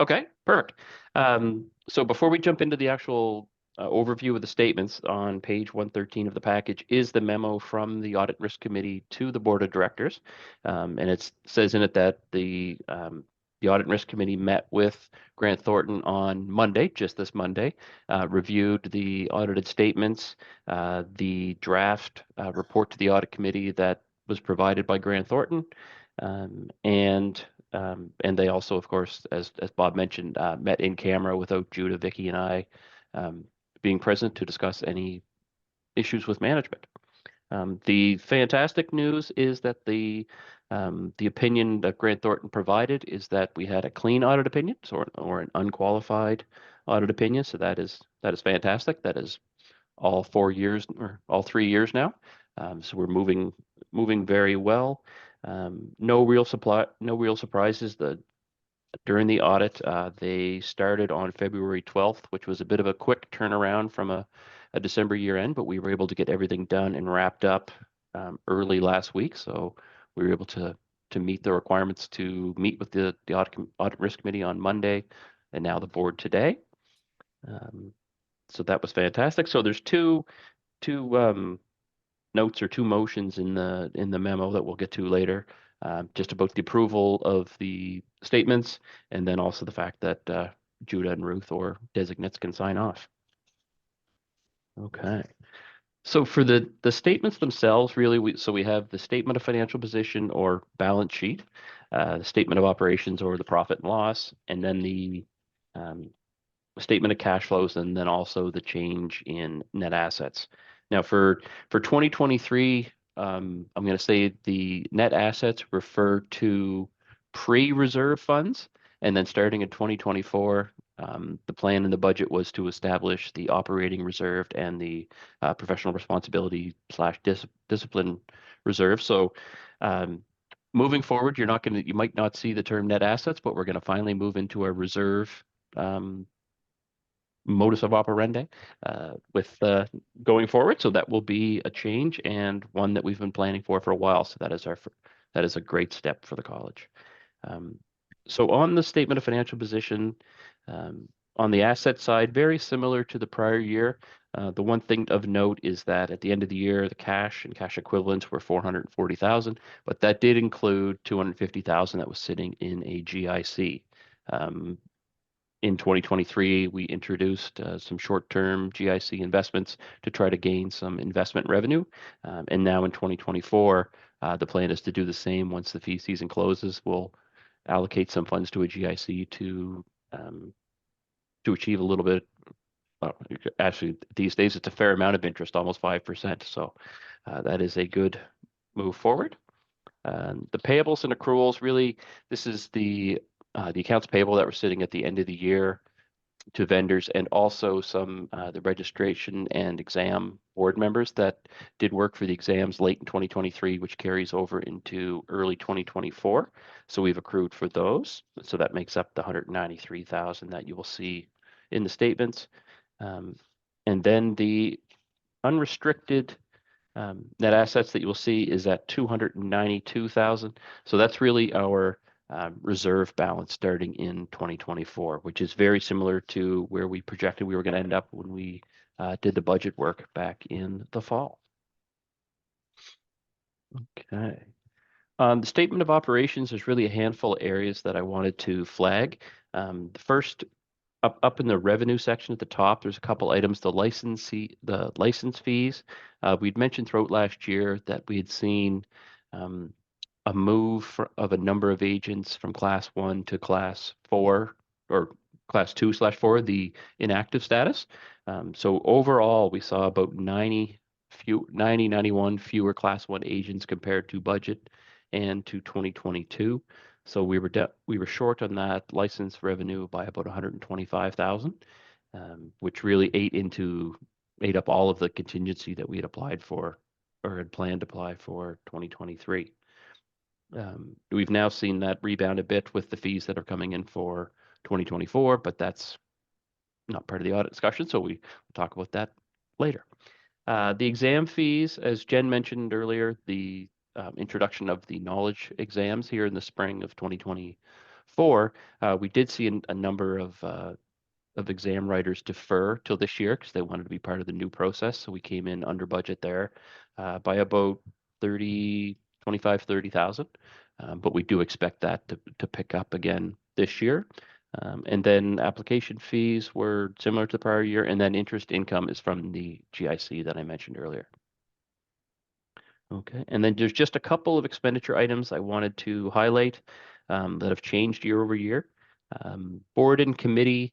Okay, perfect. So before we jump into the actual overview of the statements, on page 113 of the package is the memo from the Audit Risk Committee to the Board of Directors. And it says in it that the Audit and Risk Committee met with Grant Thornton on Monday, just this Monday, reviewed the audited statements, the draft report to the Audit Committee that was provided by Grant Thornton, and they also, of course, as Bob mentioned, met in camera without Judah, Vicky, and I being present to discuss any issues with management. The fantastic news is that the opinion that Grant Thornton provided is that we had a clean audit opinion, or an unqualified audit opinion. So that is fantastic. That is all 4 years or all 3 years now. So we're moving very well. No real surprises. During the audit, they started on February 12th, which was a bit of a quick turnaround from a December year end, but we were able to get everything done and wrapped up early last week. So we were able to meet the requirements to meet with the Audit Risk Committee on Monday, and now the board today. So that was fantastic. So there's two notes or two motions in the memo that we'll get to later, just about the approval of the statements, and then also the fact that Judah and Ruth or designates can sign off. Okay. So for the statements themselves, really, we have the statement of financial position or balance sheet, the statement of operations or the profit and loss, and then the statement of cash flows, and then also the change in net assets. Now for 2023, I'm going to say the net assets refer to pre-reserve funds, and then starting in 2024, the plan and the budget was to establish the operating reserve and the professional responsibility / discipline reserve. So moving forward, you might not see the term net assets, but we're going to finally move into a reserve modus of operandi with going forward. So that will be a change, and one that we've been planning for a while. So that is a great step for the college. So on the statement of financial position, on the asset side, very similar to the prior year. The one thing of note is that at the end of the year, the cash and cash equivalents were $440,000, but that did include $250,000 that was sitting in a GIC. In 2023, we introduced some short-term GIC investments to try to gain some investment revenue. And now in 2024, the plan is to do the same. Once the fee season closes, we'll allocate some funds to a GIC to achieve a little bit. Actually, these days, it's a fair amount of interest, almost 5%. So that is a good move forward. The payables and accruals, really, this is the accounts payable that were sitting at the end of the year. to vendors, and also some the registration and exam board members that did work for the exams late in 2023, which carries over into early 2024. So we've accrued for those. So that makes up the 193,000 that you will see in the statements. And then the unrestricted net assets that you will see is at 292,000. So that's really our reserve balance starting in 2024, which is very similar to where we projected we were going to end up when we did the budget work back in the fall. Okay. The statement of operations, there's really a handful of areas that I wanted to flag. The first, up in the revenue section at the top, there's a couple items, the license fees. We'd mentioned throughout last year that we had seen a move of a number of agents from class 1 to class 4 or class 2/4, the inactive status. So overall, we saw about 91 fewer class 1 agents compared to budget and to 2022. So we were short on that license revenue by about 125,000, which really ate up all of the contingency that we had applied for or had planned to apply for 2023. We've now seen that rebound a bit with the fees that are coming in for 2024, but that's not part of the audit discussion, so we'll talk about that later. The exam fees, as Jen mentioned earlier, the introduction of the knowledge exams here in the spring of 2024, we did see a number of exam writers defer till this year because they wanted to be part of the new process. So we came in under budget there by about 30,000. But we do expect that to pick up again this year. And then application fees were similar to the prior year. And then interest income is from the GIC that I mentioned earlier. Okay, and then there's just a couple of expenditure items I wanted to highlight that have changed year over year. Board and committee,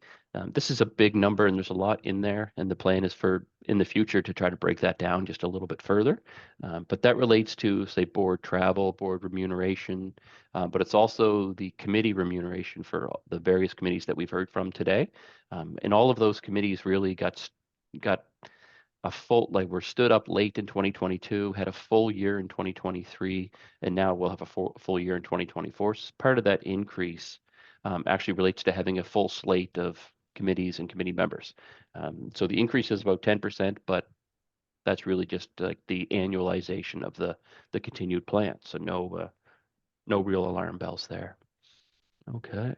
this is a big number and there's a lot in there, and the plan is for in the future to try to break that down just a little bit further. But that relates to, say, board travel, board remuneration, but it's also the committee remuneration for the various committees that we've heard from today. And all of those committees really got a full, like we're stood up late in 2022, had a full year in 2023, and now we'll have a full year in 2024. So part of that increase actually relates to having a full slate of committees and committee members. So the increase is about 10%, but that's really just like the annualization of the continued plan. So no real alarm bells there. Okay.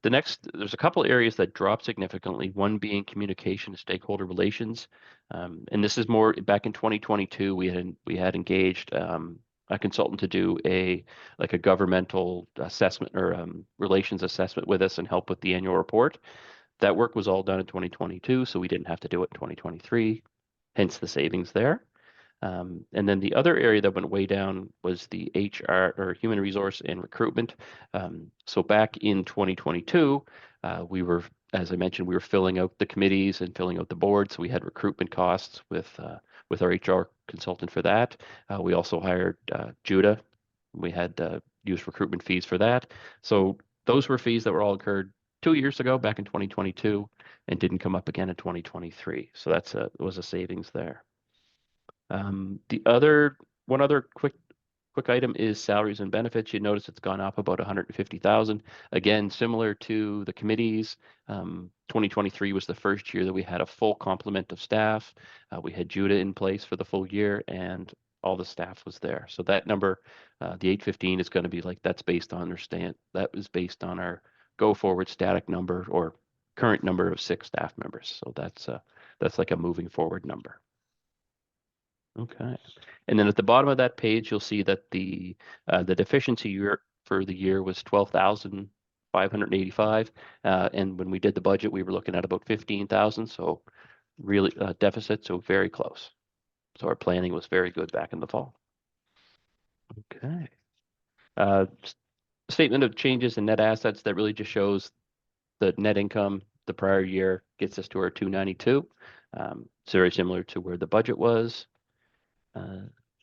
There's a couple areas that drop significantly, one being communication and stakeholder relations. And this is more back in 2022, we had engaged a consultant to do a governmental assessment or relations assessment with us and help with the annual report. That work was all done in 2022, so we didn't have to do it in 2023, hence the savings there. And then the other area that went way down was the HR or human resource and recruitment. So back in 2022, we were, as I mentioned, we were filling out the committees and filling out the board. So we had recruitment costs with our HR consultant for that. We also hired Judah. We had used recruitment fees for that. So those were fees that were all incurred 2 years ago, back in 2022, and didn't come up again in 2023. So that's was a savings there. One other quick item is salaries and benefits. You notice it's gone up about 150,000. Again, similar to the committees, 2023 was the first year that we had a full complement of staff. We had Judah in place for the full year, and all the staff was there. So that number, the 815, is going to be like that's based on our go forward static number or current number of 6 staff members. So that's like a moving forward number. Okay, and then at the bottom of that page, you'll see that the deficiency year for the year was 12,585, and when we did the budget, we were looking at about 15,000. So really deficit, so very close. So our planning was very good back in the fall. Okay, statement of changes in net assets that really just shows the net income the prior year gets us to our 292. It's very similar to where the budget was.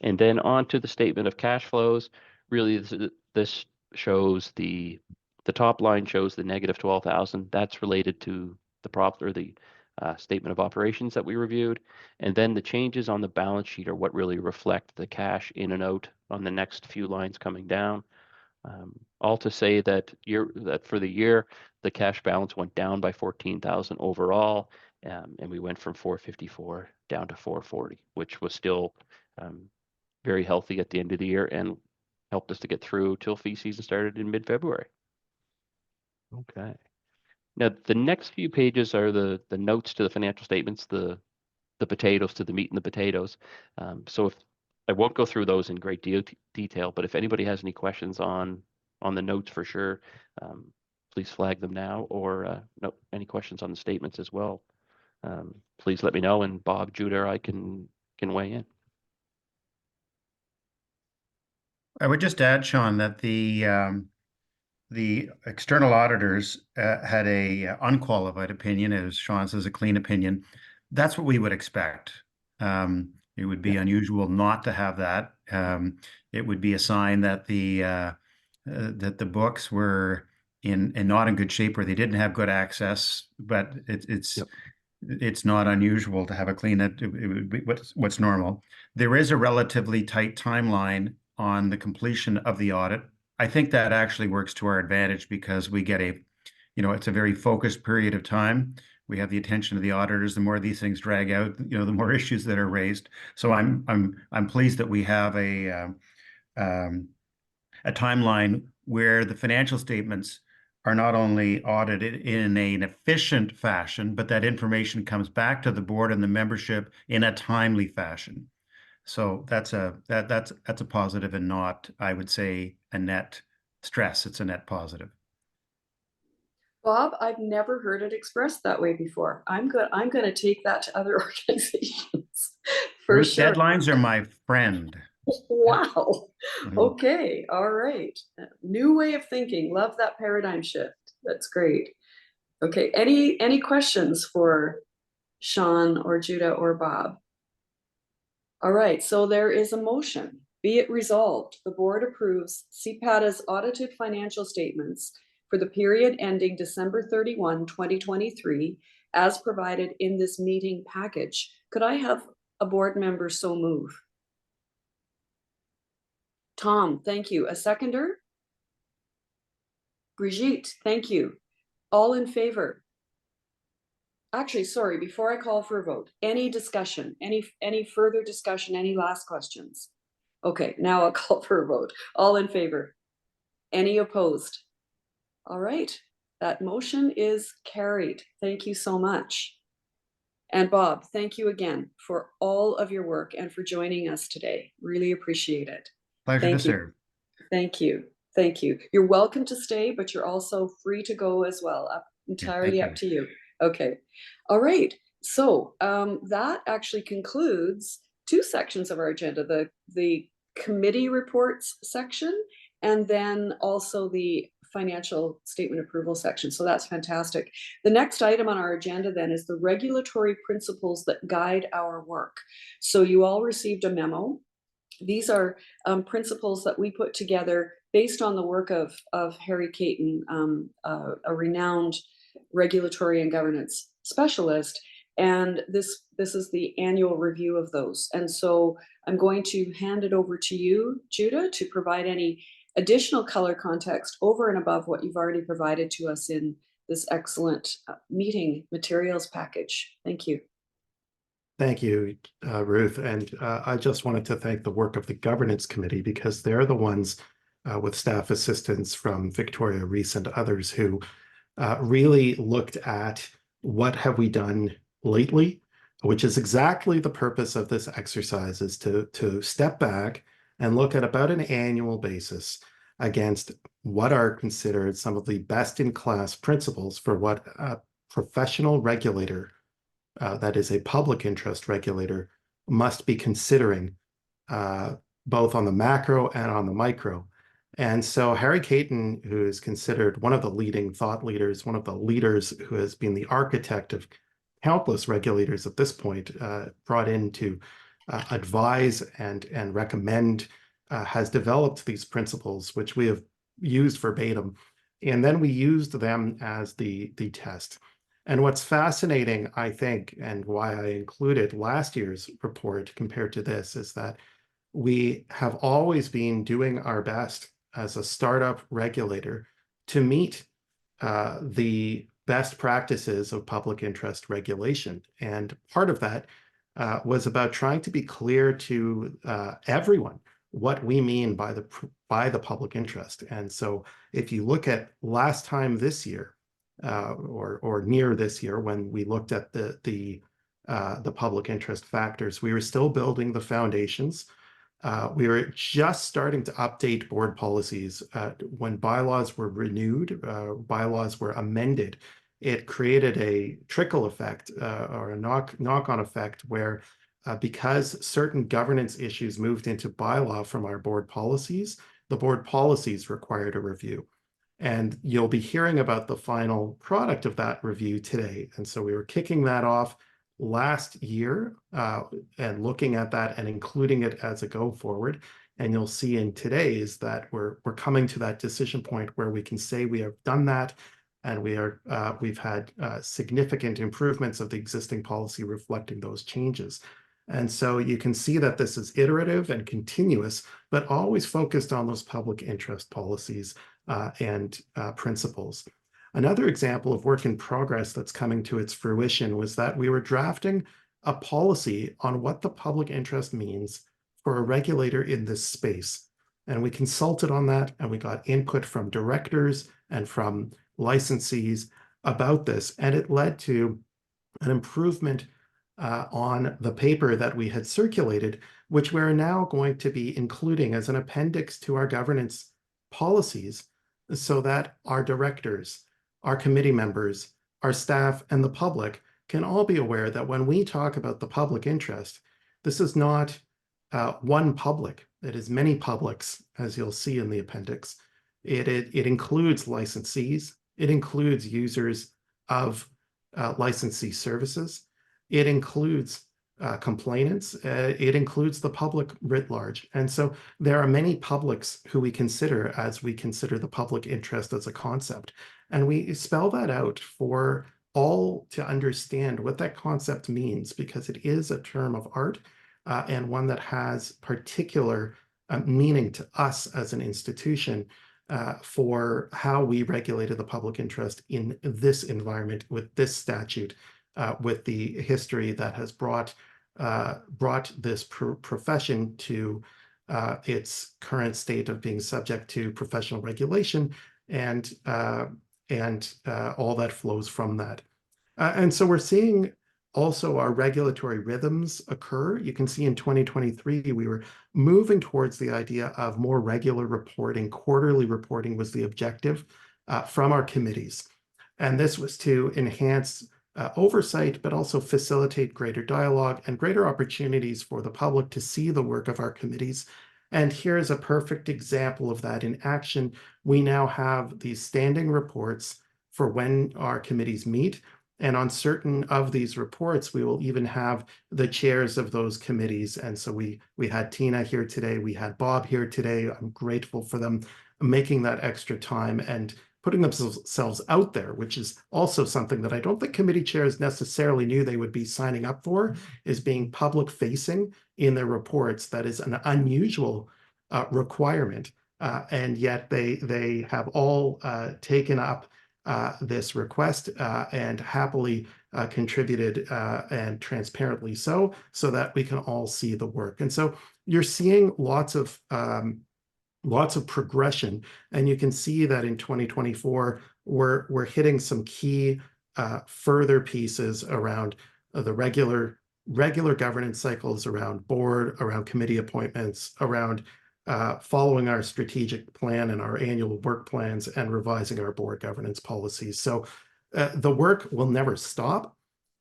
And then on to the statement of cash flows. Really, this shows the the top line shows the negative 12,000. That's related to the statement of operations that we reviewed. And then the changes on the balance sheet are what really reflect the cash in and out on the next few lines coming down. All to say that for the year, the cash balance went down by 14,000 overall, and we went from 454 down to 440, which was still very healthy at the end of the year and helped us to get through till fee season started in mid-February. Okay. Now, the next few pages are the notes to the financial statements, the potatoes to the meat and the potatoes. So if I won't go through those in great detail, but if anybody has any questions on the notes for sure, please flag them now, or any questions on the statements as well. Please let me know, and Bob, Judah, or I can weigh in. I would just add, Sean, that the external auditors had a unqualified opinion, as Sean says, a clean opinion. That's what we would expect. It would be unusual not to have that. It would be a sign that the books were not in good shape, or they didn't have good access. But it's not unusual to have a clean. It would be what's normal. There is a relatively tight timeline on the completion of the audit. I think that actually works to our advantage, because we get it's a very focused period of time. We have the attention of the auditors. The more these things drag out, the more issues that are raised. So I'm pleased that we have a timeline where the financial statements are not only audited in an efficient fashion, but that information comes back to the board and the membership in a timely fashion. So that's a positive, and not, I would say, a net stress. It's a net positive. Bob, I've never heard it expressed that way before. I'm going to take that to other organizations for sure. Deadlines are my friend. Wow. Okay. All right. New way of thinking. Love that paradigm shift. That's great. Okay. Any questions for Sean or Judah or Bob? All right. So there is a motion. Be it resolved, the board approves CPATA's audited financial statements for the period ending December 31, 2023, as provided in this meeting package. Could I have a board member so move? Tom, thank you. A seconder? Brigitte, thank you. All in favor? Actually, sorry, before I call for a vote, any discussion, any further discussion, any last questions? Okay, now I'll call for a vote. All in favor? Any opposed? All right, that motion is carried. Thank you so much. And Bob, thank you again for all of your work and for joining us today. Really appreciate it. Pleasure to serve. Thank you. Thank you. You're welcome to stay, but you're also free to go as well. Entirely up to you. Okay. All right. So that actually concludes two sections of our agenda, the committee reports section, and then also the financial statement approval section. So that's fantastic. The next item on our agenda then is the regulatory principles that guide our work. So you all received a memo. These are principles that we put together based on the work of Harry Caton, a renowned regulatory and governance specialist. And this is the annual review of those. And so I'm going to hand it over to you, Judah, to provide any additional color context over and above what you've already provided to us in this excellent meeting materials package. Thank you. Thank you, Ruth. And I just wanted to thank the work of the governance committee, because they're the ones with staff assistance from Victoria Reese and others who really looked at what have we done lately, which is exactly the purpose of this exercise, is to step back and look at about an annual basis against what are considered some of the best-in-class principles for what a professional regulator, that is a public interest regulator, must be considering, both on the macro and on the micro. And so Harry Caton, who is considered one of the leading thought leaders, one of the leaders who has been the architect of countless regulators at this point, brought in to advise and recommend, has developed these principles, which we have used verbatim And then we used them as the test. And what's fascinating, I think, and why I included last year's report compared to this, is that we have always been doing our best as a startup regulator to meet the best practices of public interest regulation. And part of that was about trying to be clear to everyone what we mean by the public interest. And so if you look at last time this year, or near this year, when we looked at the public interest factors, we were still building the foundations. We were just starting to update board policies. When bylaws were renewed, bylaws were amended, it created a trickle effect or a knock-on effect where because certain governance issues moved into bylaw from our board policies, the board policies required a review. And you'll be hearing about the final product of that review today. And so we were kicking that off last year and looking at that and including it as a go forward. And you'll see in today's that we're coming to that decision point where we can say we have done that, and we've had significant improvements of the existing policy reflecting those changes. And so you can see that this is iterative and continuous, but always focused on those public interest policies and principles. Another example of work in progress that's coming to its fruition was that we were drafting a policy on what the public interest means for a regulator in this space. And we consulted on that, and we got input from directors and from licensees about this. And it led to an improvement on the paper that we had circulated, which we're now going to be including as an appendix to our governance policies, so that our directors, our committee members, our staff, and the public can all be aware that when we talk about the public interest, this is not one public. It is many publics, as you'll see in the appendix. It includes licensees. It includes users of licensee services. It includes complainants. It includes the public writ large. And so there are many publics who we consider as we consider the public interest as a concept. And we spell that out for all to understand what that concept means, because it is a term of art and one that has particular meaning to us as an institution for how we regulated the public interest in this environment with this statute, with the history that has brought this profession to its current state of being subject to professional regulation and all that flows from that. And so we're seeing also our regulatory rhythms occur. You can see in 2023, we were moving towards the idea of more regular reporting. Quarterly reporting was the objective from our committees. And this was to enhance oversight, but also facilitate greater dialogue and greater opportunities for the public to see the work of our committees. And here's a perfect example of that in action. We now have these standing reports for when our committees meet. And on certain of these reports, we will even have the chairs of those committees. And so we had Tina here today. We had Bob here today. I'm grateful for them making that extra time and putting themselves out there, which is also something that I don't think committee chairs necessarily knew they would be signing up for, is being public facing in their reports. That is an unusual requirement. And yet they have all taken up this request and happily contributed and transparently so that we can all see the work. And so you're seeing lots of progression, and you can see that in 2024 we're hitting some key further pieces around the regular governance cycles, around board, around committee appointments, around following our strategic plan and our annual work plans, and revising our board governance policies. So the work will never stop,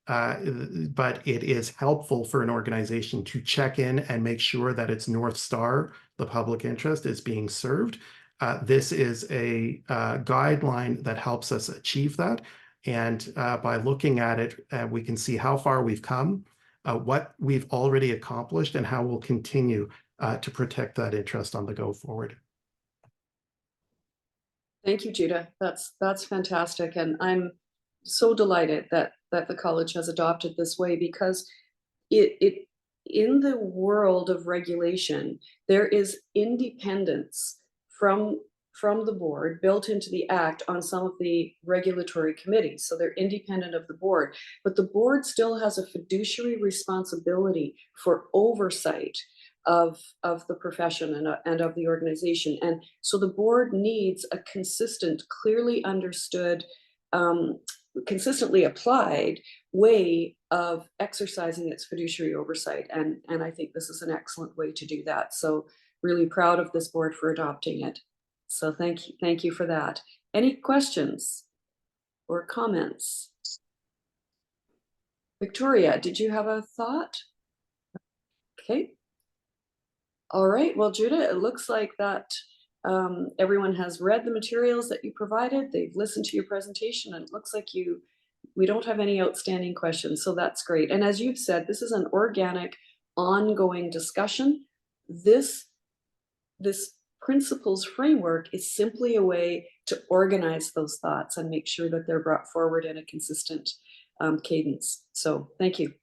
but it is helpful for an organization to check in and make sure that its North Star, the public interest, is being served. This is a guideline that helps us achieve that. And by looking at it, we can see how far we've come, what we've already accomplished, and how we'll continue to protect that interest on the go forward. Thank you, Judah. That's fantastic. And I'm so delighted that the college has adopted this way, because it in the world of regulation, there is independence from the board built into the act on some of the regulatory committees. So they're independent of the board, but the board still has a fiduciary responsibility for oversight of the profession and of the organization. And so the board needs a consistent, clearly understood, consistently applied way of exercising its fiduciary oversight. And I think this is an excellent way to do that. So really proud of this board for adopting it. So thank you for that. Any questions or comments? Victoria, did you have a thought? Okay. All right, well, Judah, it looks like that everyone has read the materials that you provided. They've listened to your presentation, and it looks like we don't have any outstanding questions, so that's great. And as you've said, this is an organic, ongoing discussion. This principles framework is simply a way to organize those thoughts and make sure that they're brought forward in a consistent cadence. So thank you.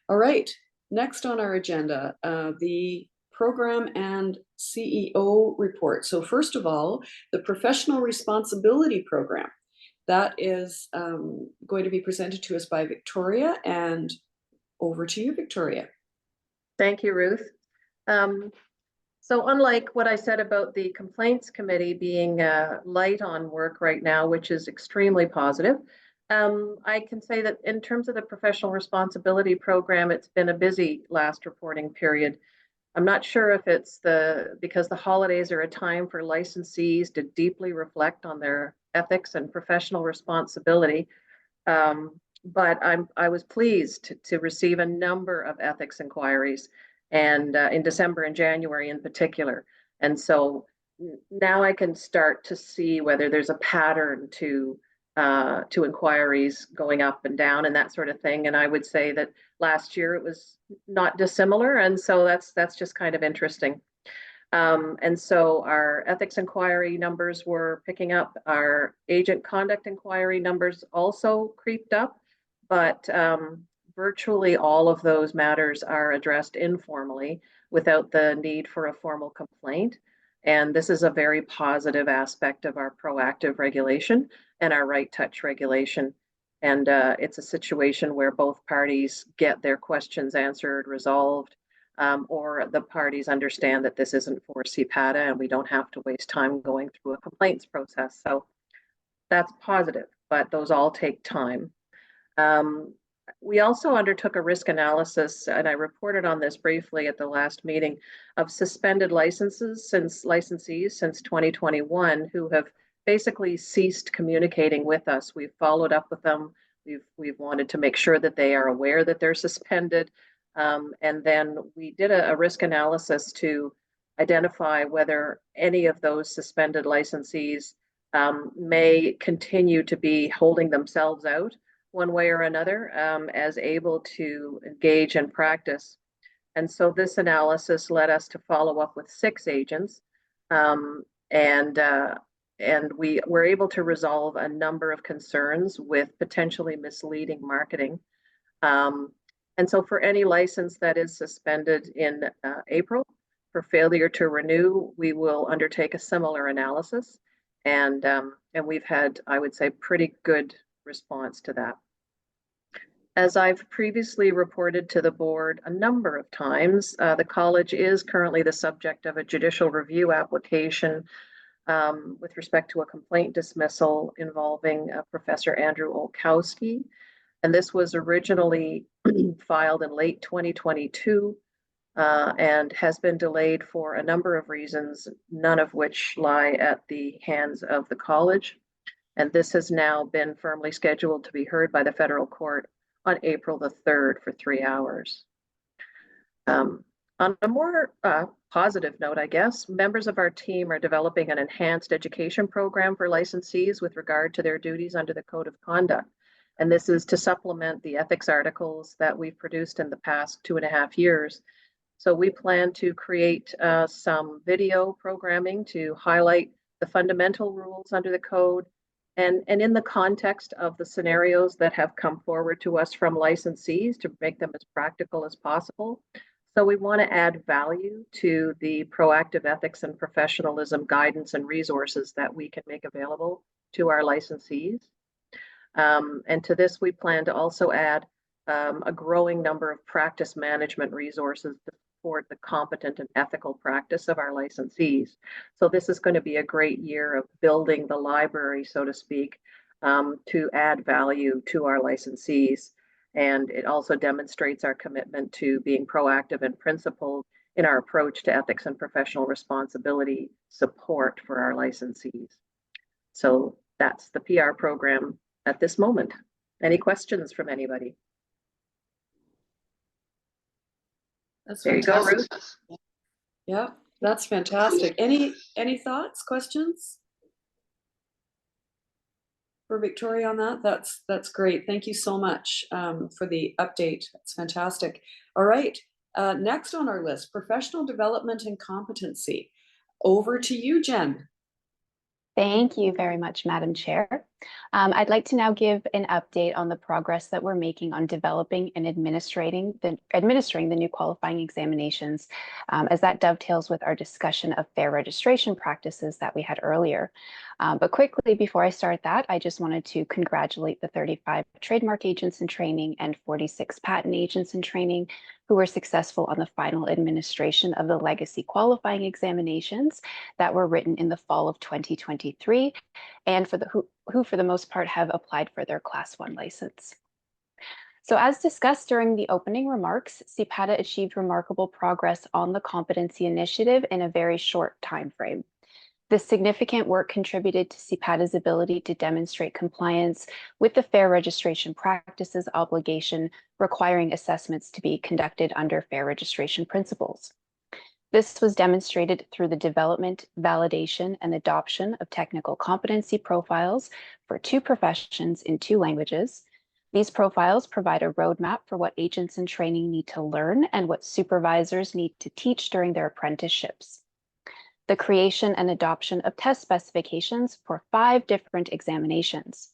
All right, next on our agenda, the program and CEO report. So first of all, the professional responsibility program. That is going to be presented to us by Victoria, and over to you, Victoria. Thank you, Ruth. So unlike what I said about the complaints committee being light on work right now, which is extremely positive, I can say that in terms of the professional responsibility program, it's been a busy last reporting period. I'm not sure if it's because the holidays are a time for licensees to deeply reflect on their ethics and professional responsibility. But I was pleased to receive a number of ethics inquiries, and in December and January in particular. And so now I can start to see whether there's a pattern to inquiries going up and down and that sort of thing. And I would say that last year it was not dissimilar, and so that's just kind of interesting. And so our ethics inquiry numbers were picking up. Our agent conduct inquiry numbers also creeped up, but virtually all of those matters are addressed informally without the need for a formal complaint. And this is a very positive aspect of our proactive regulation and our right touch regulation. And it's a situation where both parties get their questions answered, resolved, or the parties understand that this isn't for CPATA and we don't have to waste time going through a complaints process. So that's positive, but those all take time. We also undertook a risk analysis, and I reported on this briefly at the last meeting, of suspended licensees since 2021 who have basically ceased communicating with us. We've followed up with them. We've wanted to make sure that they are aware that they're suspended. And then we did a risk analysis to identify whether any of those suspended licensees may continue to be holding themselves out one way or another as able to engage in practice. And so this analysis led us to follow up with 6 agents, and we were able to resolve a number of concerns with potentially misleading marketing. And so for any license that is suspended in April for failure to renew, we will undertake a similar analysis. And we've had, I would say, pretty good response to that. As I've previously reported to the board a number of times, the college is currently the subject of a judicial review application with respect to a complaint dismissal involving Professor Andrew Olkowski. And this was originally filed in late 2022 and has been delayed for a number of reasons, none of which lie at the hands of the college. And this has now been firmly scheduled to be heard by the federal court on April the 3rd for 3 hours. On a more positive note, I guess, members of our team are developing an enhanced education program for licensees with regard to their duties under the Code of Conduct. And this is to supplement the ethics articles that we've produced in the past 2.5 years. So we plan to create some video programming to highlight the fundamental rules under the code, and in the context of the scenarios that have come forward to us from licensees to make them as practical as possible. So we want to add value to the proactive ethics and professionalism guidance and resources that we can make available to our licensees. And to this, we plan to also add a growing number of practice management resources to support the competent and ethical practice of our licensees. So this is going to be a great year of building the library, so to speak, to add value to our licensees. And it also demonstrates our commitment to being proactive and principled in our approach to ethics and professional responsibility support for our licensees. So that's the PR program at this moment. Any questions from anybody? That's there fantastic. You go, Ruth. Yeah, that's fantastic. Any thoughts, questions for Victoria on that? That's great. Thank you so much for the update. That's fantastic. All right, next on our list, professional development and competency. Over to you, Jen. Thank you very much, Madam Chair. I'd like to now give an update on the progress that we're making on developing and administering the new qualifying examinations, as that dovetails with our discussion of fair registration practices that we had earlier. But quickly, before I start that, I just wanted to congratulate the 35 trademark agents in training and 46 patent agents in training who were successful on the final administration of the legacy qualifying examinations that were written in the fall of 2023, and who for the most part have applied for their Class 1 license. So as discussed during the opening remarks, CPATA achieved remarkable progress on the competency initiative in a very short time frame. This significant work contributed to CPATA's ability to demonstrate compliance with the fair registration practices obligation requiring assessments to be conducted under fair registration principles. This was demonstrated through the development, validation, and adoption of technical competency profiles for 2 professions in 2 languages. These profiles provide a roadmap for what agents in training need to learn and what supervisors need to teach during their apprenticeships. The creation and adoption of test specifications for 5 different examinations.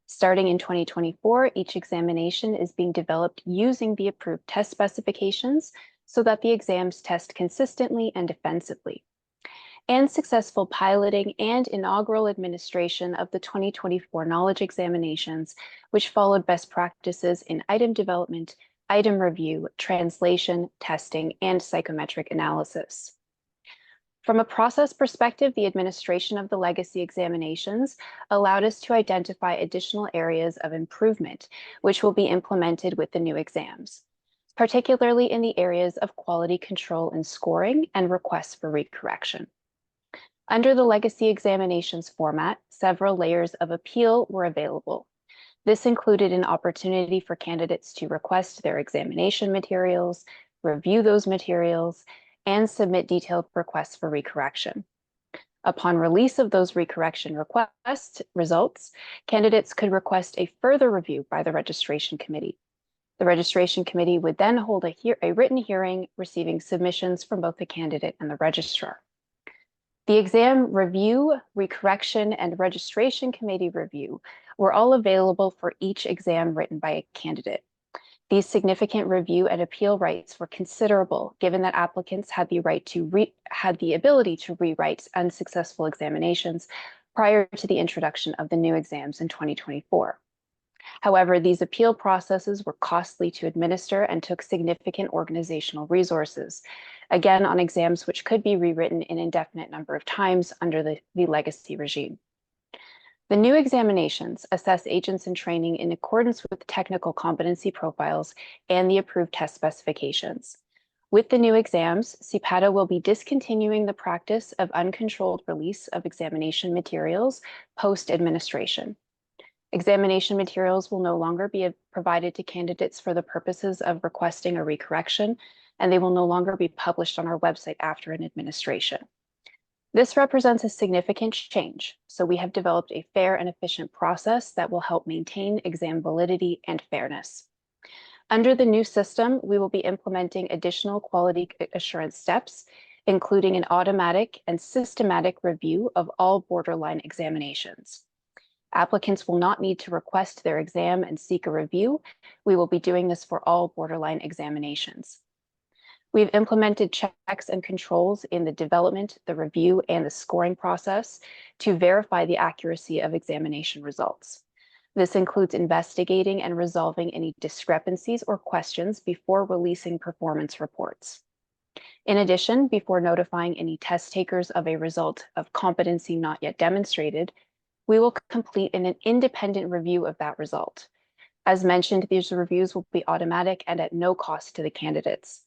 Starting in 2024, each examination is being developed using the approved test specifications so that the exams test consistently and defensively. And successful piloting and inaugural administration of the 2024 knowledge examinations, which followed best practices in item development, item review, translation, testing, and psychometric analysis. From a process perspective, the administration of the legacy examinations allowed us to identify additional areas of improvement, which will be implemented with the new exams, particularly in the areas of quality control and scoring and requests for recorrection. Under the legacy examinations format, several layers of appeal were available. This included an opportunity for candidates to request their examination materials, review those materials, and submit detailed requests for recorrection. Upon release of those recorrection request results, candidates could request a further review by the registration committee. The registration committee would then hold a written hearing, receiving submissions from both the candidate and the registrar. The exam review, recorrection, and registration committee review were all available for each exam written by a candidate. These significant review and appeal rights were considerable, given that applicants had the ability to rewrite unsuccessful examinations prior to the introduction of the new exams in 2024. However, these appeal processes were costly to administer and took significant organizational resources, again on exams which could be rewritten an indefinite number of times under the legacy regime. The new examinations assess agents in training in accordance with technical competency profiles and the approved test specifications. With the new exams, CPATA will be discontinuing the practice of uncontrolled release of examination materials post-administration. Examination materials will no longer be provided to candidates for the purposes of requesting a recorrection, and they will no longer be published on our website after an administration. This represents a significant change, so we have developed a fair and efficient process that will help maintain exam validity and fairness. Under the new system, we will be implementing additional quality assurance steps, including an automatic and systematic review of all borderline examinations. Applicants will not need to request their exam and seek a review. We will be doing this for all borderline examinations. We've implemented checks and controls in the development, the review, and the scoring process to verify the accuracy of examination results. This includes investigating and resolving any discrepancies or questions before releasing performance reports. In addition, before notifying any test takers of a result of competency not yet demonstrated, we will complete an independent review of that result. As mentioned, these reviews will be automatic and at no cost to the candidates.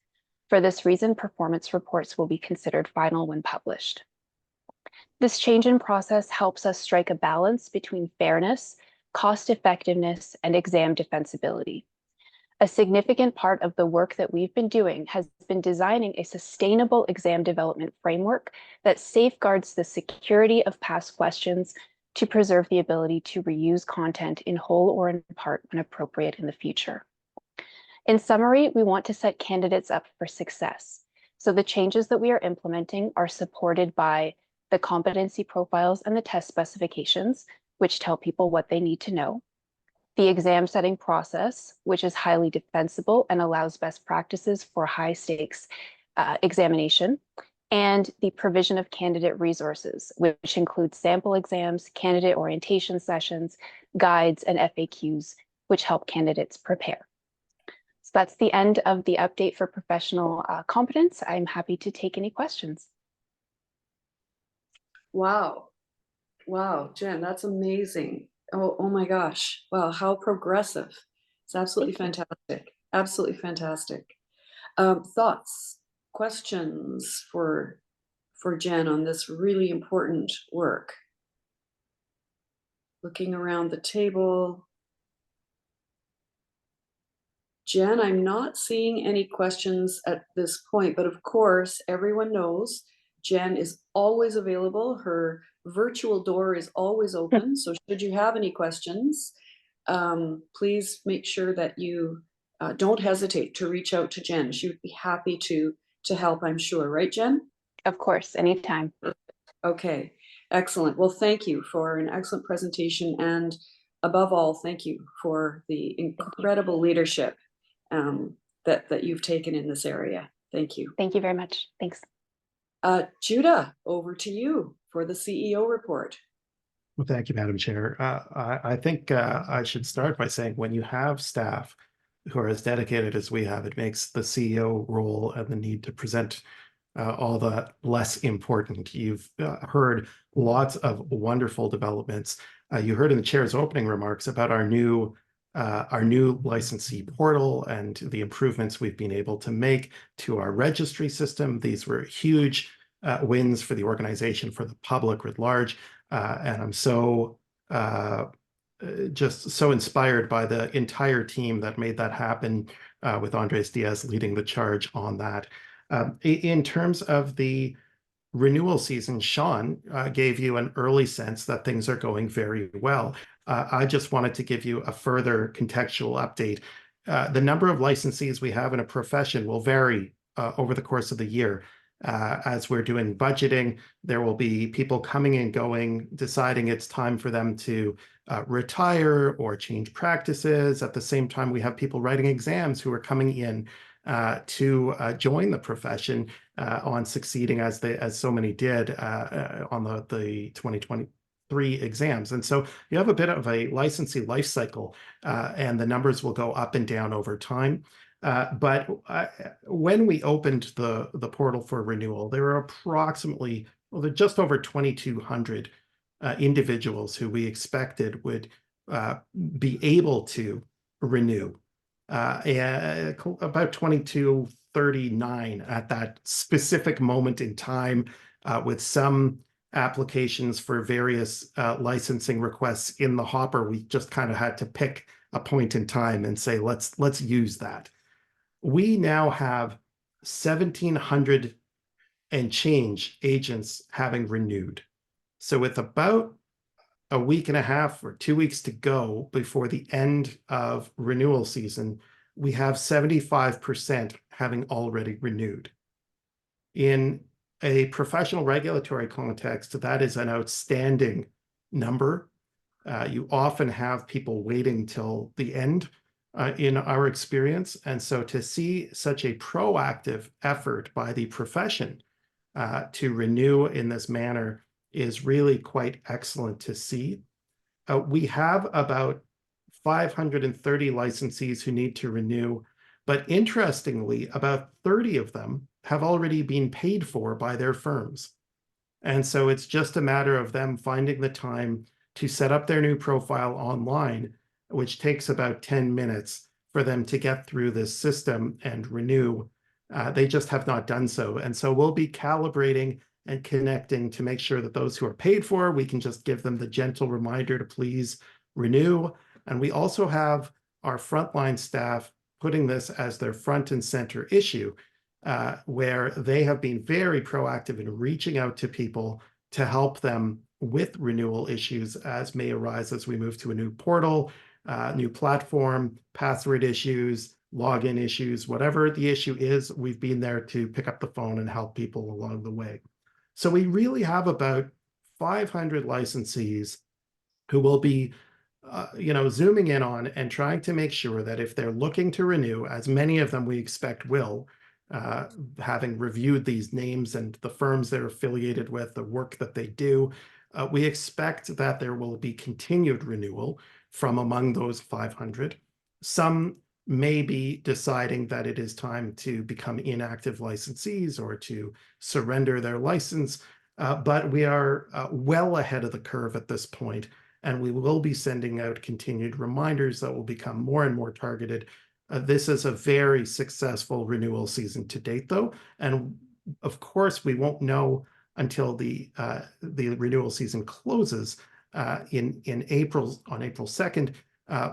For this reason, performance reports will be considered final when published. This change in process helps us strike a balance between fairness, cost effectiveness, and exam defensibility. A significant part of the work that we've been doing has been designing a sustainable exam development framework that safeguards the security of past questions to preserve the ability to reuse content in whole or in part when appropriate in the future. In summary, we want to set candidates up for success. So the changes that we are implementing are supported by the competency profiles and the test specifications, which tell people what they need to know, the exam setting process, which is highly defensible and allows best practices for high stakes examination, and the provision of candidate resources, which includes sample exams, candidate orientation sessions, guides, and FAQs, which help candidates prepare. So that's the end of the update for professional competence. I'm happy to take any questions. Wow. Wow, Jen, that's amazing. Oh my gosh. Wow, how progressive. It's absolutely fantastic. Absolutely fantastic. Thoughts, questions for Jen on this really important work? Looking around the table. Jen, I'm not seeing any questions at this point, but of course, everyone knows Jen is always available. Her virtual door is always open. So should you have any questions, please make sure that you don't hesitate to reach out to Jen. She would be happy to help, I'm sure. Right, Jen? Of course, anytime. Okay, excellent. Well, thank you for an excellent presentation. And above all, thank you for the incredible leadership that you've taken in this area. Thank you. Thank you very much. Thanks. Judah, over to you for the CEO report. Well, thank you, Madam Chair. I think I should start by saying when you have staff who are as dedicated as we have, it makes the CEO role and the need to present all the less important. You've heard lots of wonderful developments. You heard in the chair's opening remarks about our new licensee portal and the improvements we've been able to make to our registry system. These were huge wins for the organization, for the public writ large. And I'm so just so inspired by the entire team that made that happen, with Andres Diaz leading the charge on that. In terms of the renewal season, Sean gave you an early sense that things are going very well. I just wanted to give you a further contextual update. The number of licensees we have in a profession will vary over the course of the year. As we're doing budgeting, there will be people coming and going, deciding it's time for them to retire or change practices. At the same time, we have people writing exams who are coming in to join the profession on succeeding as so many did on the 2023 exams. And so you have a bit of a licensee life cycle, and the numbers will go up and down over time. But when we opened the portal for renewal, there were approximately, well, there just over 2,200 individuals who we expected would be able to renew. About 2,239 at that specific moment in time, with some applications for various licensing requests in the hopper. We just kind of had to pick a point in time and say, let's use that. We now have 1,700 and change agents having renewed. So with about a week and a half or 2 weeks to go before the end of renewal season, we have 75% having already renewed. In a professional regulatory context, that is an outstanding number. You often have people waiting till the end in our experience. And so to see such a proactive effort by the profession to renew in this manner is really quite excellent to see. We have about 530 licensees who need to renew, but interestingly, about 30 of them have already been paid for by their firms. And so it's just a matter of them finding the time to set up their new profile online, which takes about 10 minutes for them to get through this system and renew. They just have not done so. And so we'll be calibrating and connecting to make sure that those who are paid for, we can just give them the gentle reminder to please renew. And we also have our frontline staff putting this as their front and center issue, where they have been very proactive in reaching out to people to help them with renewal issues as may arise as we move to a new portal, new platform, password issues, login issues, whatever the issue is, we've been there to pick up the phone and help people along the way. So we really have about 500 licensees who will be zooming in on and trying to make sure that if they're looking to renew, as many of them we expect will, having reviewed these names and the firms they're affiliated with, the work that they do, we expect that there will be continued renewal from among those 500. Some may be deciding that it is time to become inactive licensees or to surrender their license, but we are well ahead of the curve at this point, and we will be sending out continued reminders that will become more and more targeted. This is a very successful renewal season to date, though, and of course we won't know until the renewal season closes in April, on April 2nd,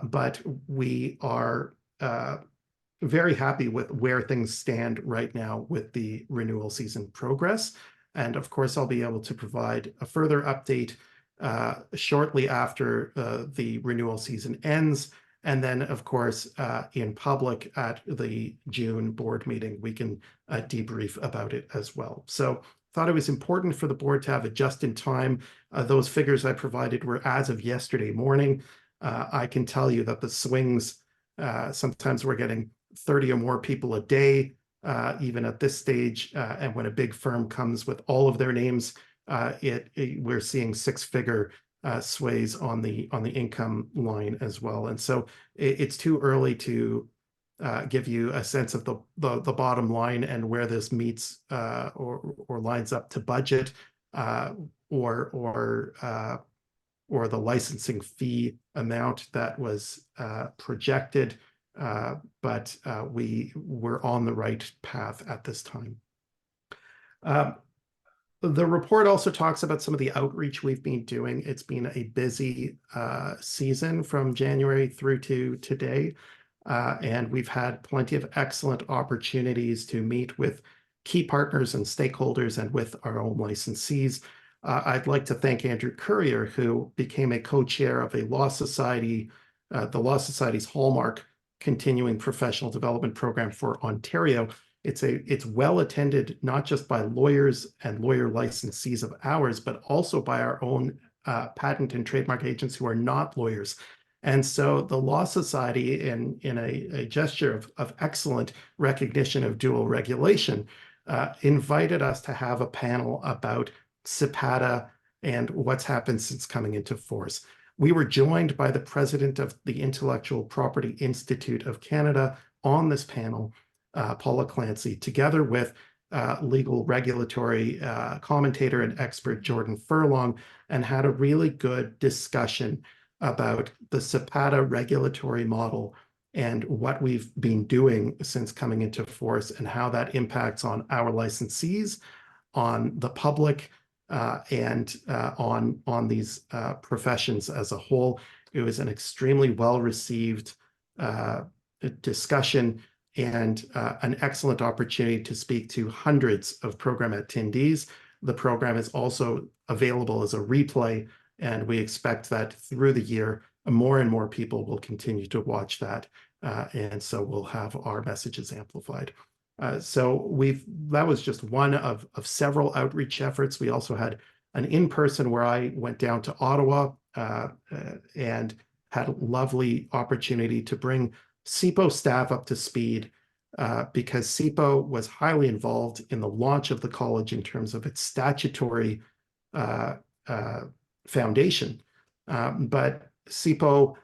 but we are very happy with where things stand right now with the renewal season progress. And of course, I'll be able to provide a further update shortly after the renewal season ends. And then, of course, in public at the June board meeting, we can debrief about it as well. So thought it was important for the board to have it just in time. Those figures I provided were as of yesterday morning. I can tell you that the swings, sometimes we're getting 30 or more people a day, even at this stage. And when a big firm comes with all of their names, we're seeing six-figure sways on the income line as well. And so it's too early to give you a sense of the bottom line and where this meets or lines up to budget or the licensing fee amount that was projected, but we're on the right path at this time. The report also talks about some of the outreach we've been doing. It's been a busy season from January through to today, and we've had plenty of excellent opportunities to meet with key partners and stakeholders and with our own licensees. I'd like to thank Andrew Currier, who became a co-chair of a law society, the Law Society's Hallmark Continuing Professional Development Program for Ontario. It's well attended, not just by lawyers and lawyer licensees of ours, but also by our own patent and trademark agents who are not lawyers. And so the Law Society, in a gesture of excellent recognition of dual regulation, invited us to have a panel about CPATA and what's happened since coming into force. We were joined by the president of the Intellectual Property Institute of Canada on this panel, Paula Clancy, together with legal regulatory commentator and expert Jordan Furlong, and had a really good discussion about the CPATA regulatory model and what we've been doing since coming into force and how that impacts on our licensees, on the public, and on these professions as a whole. It was an extremely well-received discussion and an excellent opportunity to speak to hundreds of program attendees. The program is also available as a replay, and we expect that through the year, more and more people will continue to watch that, and so we'll have our messages amplified. So that was just one of several outreach efforts. We also had an in-person where I went down to Ottawa and had a lovely opportunity to bring CPO staff up to speed because CPO was highly involved in the launch of the college in terms of its statutory foundation. But CPO,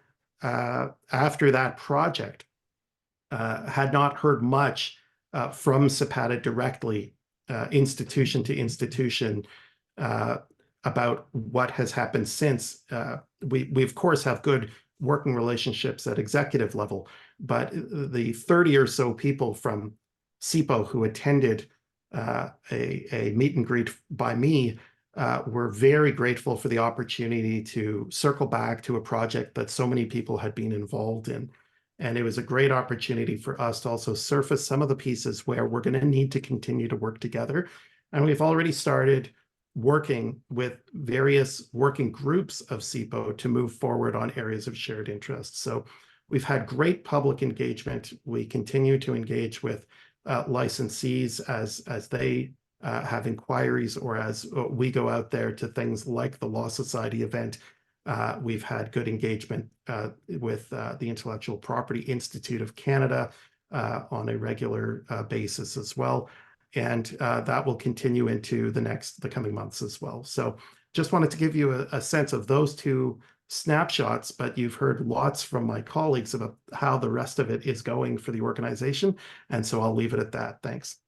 after that project, had not heard much from CPATA directly, institution to institution, about what has happened since. We of course have good working relationships at executive level, but the 30 or so people from CPO who attended a meet and greet by me were very grateful for the opportunity to circle back to a project that so many people had been involved in. And it was a great opportunity for us to also surface some of the pieces where we're going to need to continue to work together. And we've already started working with various working groups of CPO to move forward on areas of shared interest. So we've had great public engagement. We continue to engage with licensees as they have inquiries, or as we go out there to things like the Law Society event. We've had good engagement with the Intellectual Property Institute of Canada on a regular basis as well. And that will continue into the coming months as well. So just wanted to give you a sense of those two snapshots, but you've heard lots from my colleagues about how the rest of it is going for the organization. And so I'll leave it at that. Thanks.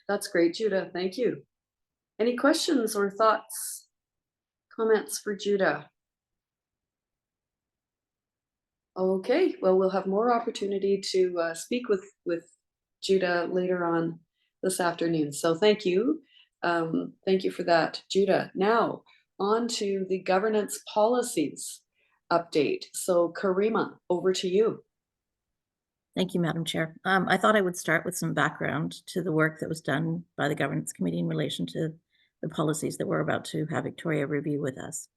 That's great, Judah. Thank you. Any questions or thoughts, comments for Judah? Okay, well, we'll have more opportunity to speak with Judah later on this afternoon. So thank you. Thank you for that, Judah. Now, on to the governance policies update. So Karima, over to you. Thank you, Madam Chair. I thought I would start with some background to the work that was done by the Governance Committee in relation to the policies that we're about to have Victoria review with us.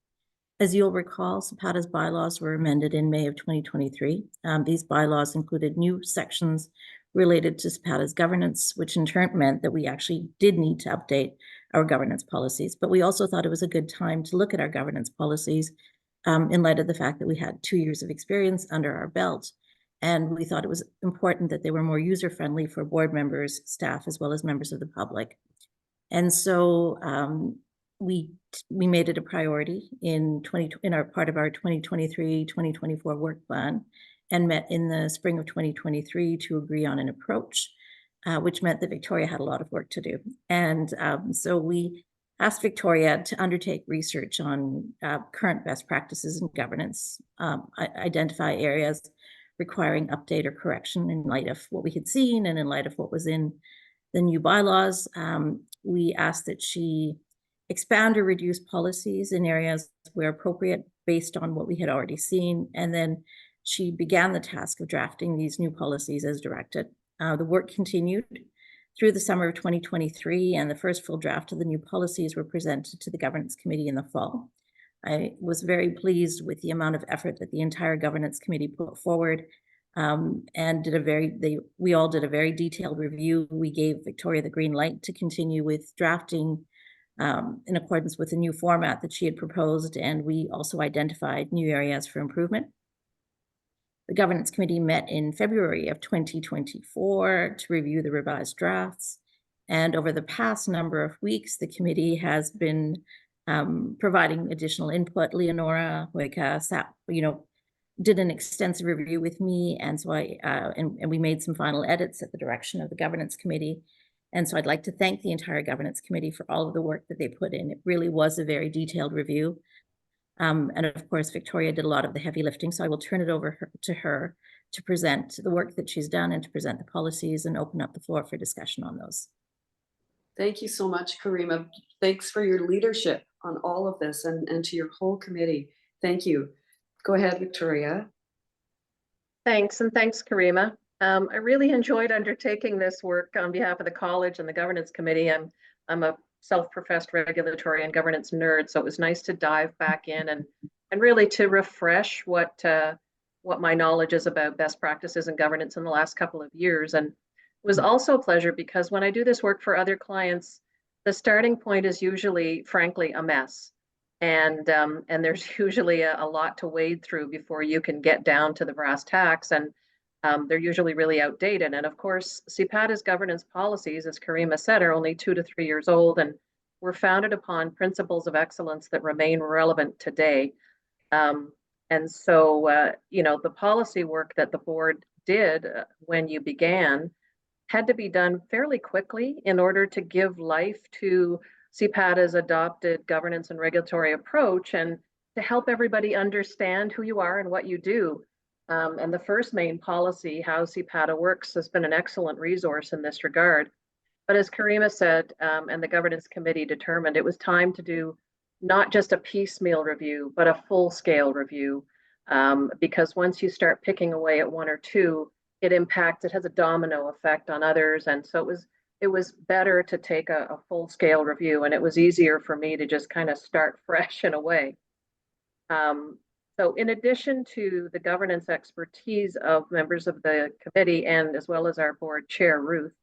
As you'll recall, CPATA's bylaws were amended in May of 2023. These bylaws included new sections related to CPATA's governance, which in turn meant that we actually did need to update our governance policies. But we also thought it was a good time to look at our governance policies in light of the fact that we had 2 years of experience under our belt. And we thought it was important that they were more user-friendly for board members, staff, as well as members of the public. And so we made it a priority in our part of our 2023-2024 work plan, and met in the spring of 2023 to agree on an approach, which meant that Victoria had a lot of work to do. And so we asked Victoria to undertake research on current best practices in governance, identify areas requiring update or correction in light of what we had seen and in light of what was in the new bylaws. We asked that she expand or reduce policies in areas where appropriate based on what we had already seen. And then she began the task of drafting these new policies as directed. The work continued through the summer of 2023, and the first full draft of the new policies were presented to the Governance Committee in the fall. I was very pleased with the amount of effort that the entire Governance Committee put forward, and we all did a very detailed review. We gave Victoria the green light to continue with drafting in accordance with the new format that she had proposed, and we also identified new areas for improvement. The Governance Committee met in February of 2024 to review the revised drafts, and over the past number of weeks, the committee has been providing additional input. Leonora did an extensive review with me, and so and we made some final edits at the direction of the Governance Committee. And so I'd like to thank the entire Governance Committee for all of the work that they put in. It really was a very detailed review. And of course, Victoria did a lot of the heavy lifting, so I will turn it over to her to present the work that she's done and to present the policies and open up the floor for discussion on those. Thank you so much, Karima. Thanks for your leadership on all of this, and to your whole committee. Thank you. Go ahead, Victoria. Thanks, and thanks, Karima. I really enjoyed undertaking this work on behalf of the college and the Governance Committee. I'm a self-professed regulatory and governance nerd, so it was nice to dive back in and really to refresh what my knowledge is about best practices in governance in the last couple of years. And was also a pleasure because when I do this work for other clients, the starting point is usually, frankly, a mess. And there's usually a lot to wade through before you can get down to the brass tacks. And they're usually really outdated. And of course, CPATA's governance policies, as Karima said, are only 2 to 3 years old and were founded upon principles of excellence that remain relevant today. And so, you know, the policy work that the board did when you began had to be done fairly quickly in order to give life to CPATA's adopted governance and regulatory approach and to help everybody understand who you are and what you do. And the first main policy, How CPATA Works, has been an excellent resource in this regard. But as Karima said, and the governance committee determined, it was time to do not just a piecemeal review, but a full-scale review. Because once you start picking away at one or two, it has a domino effect on others. And so it was better to take a full-scale review, and it was easier for me to just kind of start fresh in a way. So in addition to the governance expertise of members of the committee and as well as our board chair, Ruth,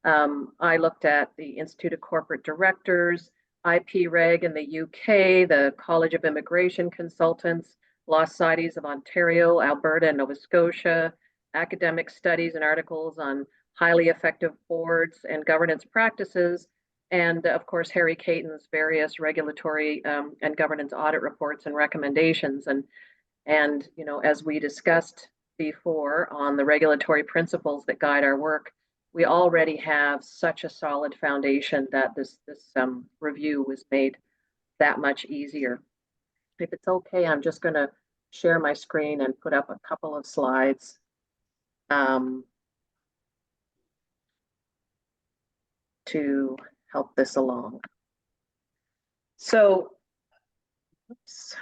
I looked at the Institute of Corporate Directors, IPREG in the UK, the College of Immigration Consultants, Law Societies of Ontario, Alberta, and Nova Scotia, academic studies and articles on highly effective boards and governance practices, and of course, Harry Caton's various regulatory and governance audit reports and recommendations. And you know, as we discussed before on the regulatory principles that guide our work, we already have such a solid foundation that this review was made that much easier. If it's okay, I'm just going to share my screen and put up a couple of slides. To help this along. So, oops,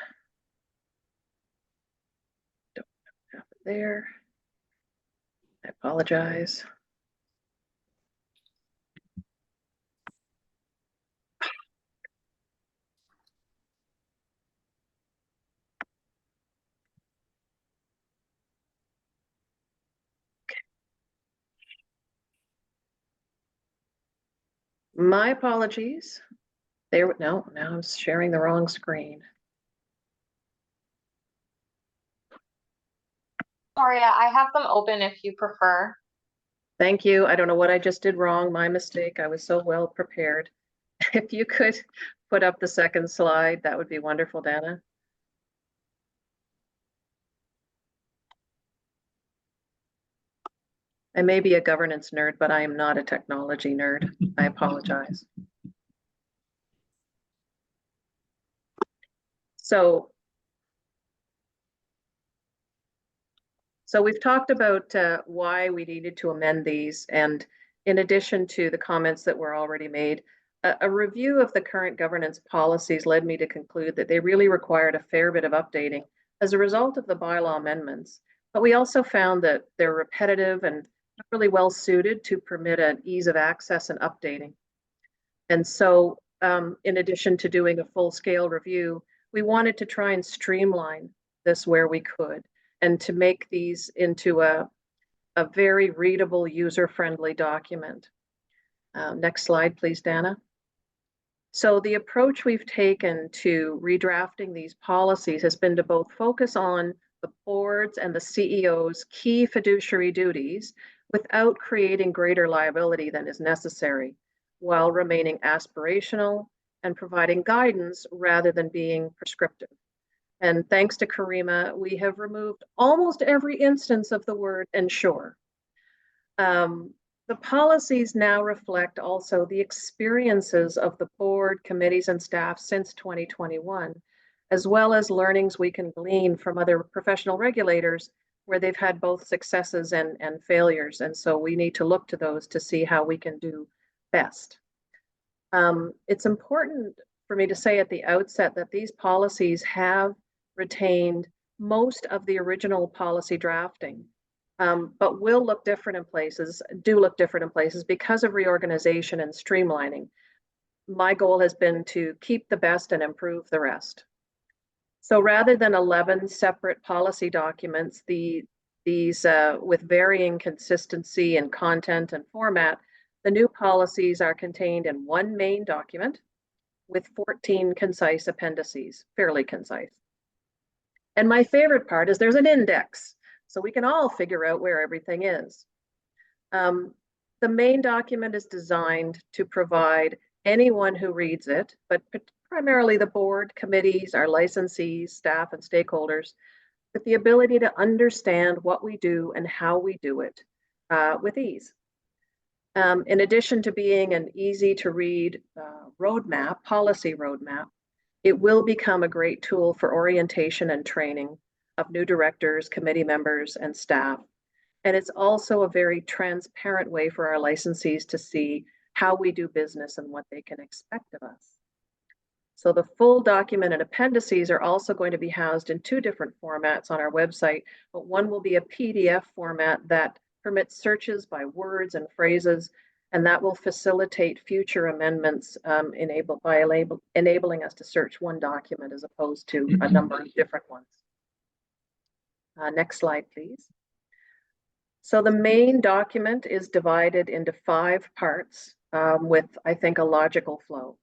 don't have it there. I apologize. My apologies. No, now I'm sharing the wrong screen. Gloria, I have them open if you prefer. Thank you. I don't know what I just did wrong. My mistake. I was so well prepared. If you could put up the second slide, that would be wonderful, Dana. I may be a governance nerd, but I am not a technology nerd. I apologize. So we've talked about why we needed to amend these, and in addition to the comments that were already made, a review of the current governance policies led me to conclude that they really required a fair bit of updating as a result of the bylaw amendments. But we also found that they're repetitive and not really well suited to permit an ease of access and updating. And so in addition to doing a full-scale review, we wanted to try and streamline this where we could, and to make these into a very readable, user-friendly document. Next slide, please, Dana. So the approach we've taken to redrafting these policies has been to both focus on the board's and the CEO's key fiduciary duties without creating greater liability than is necessary, while remaining aspirational and providing guidance rather than being prescriptive. And thanks to Karima, we have removed almost every instance of the word ensure. The policies now reflect also the experiences of the board, committees, and staff since 2021, as well as learnings we can glean from other professional regulators where they've had both successes and failures. And so we need to look to those to see how we can do best. It's important for me to say at the outset that these policies have retained most of the original policy drafting, but will look different in places, because of reorganization and streamlining. My goal has been to keep the best and improve the rest. So rather than 11 separate policy documents, the These, with varying consistency in content and format, the new policies are contained in one main document with 14 concise appendices, fairly concise. And my favorite part is there's an index, so we can all figure out where everything is. The main document is designed to provide anyone who reads it, but primarily the board, committees, our licensees, staff, and stakeholders, with the ability to understand what we do and how we do it with ease. In addition to being an easy to read roadmap, policy roadmap, it will become a great tool for orientation and training of new directors, committee members, and staff. And it's also a very transparent way for our licensees to see how we do business and what they can expect of us. So the full document and appendices are also going to be housed in two different formats on our website, but one will be a PDF format that permits searches by words and phrases, and that will facilitate future amendments enabling us to search one document as opposed to a number of different ones. Next slide, please. So the main document is divided into 5 parts with, I think, a logical flow.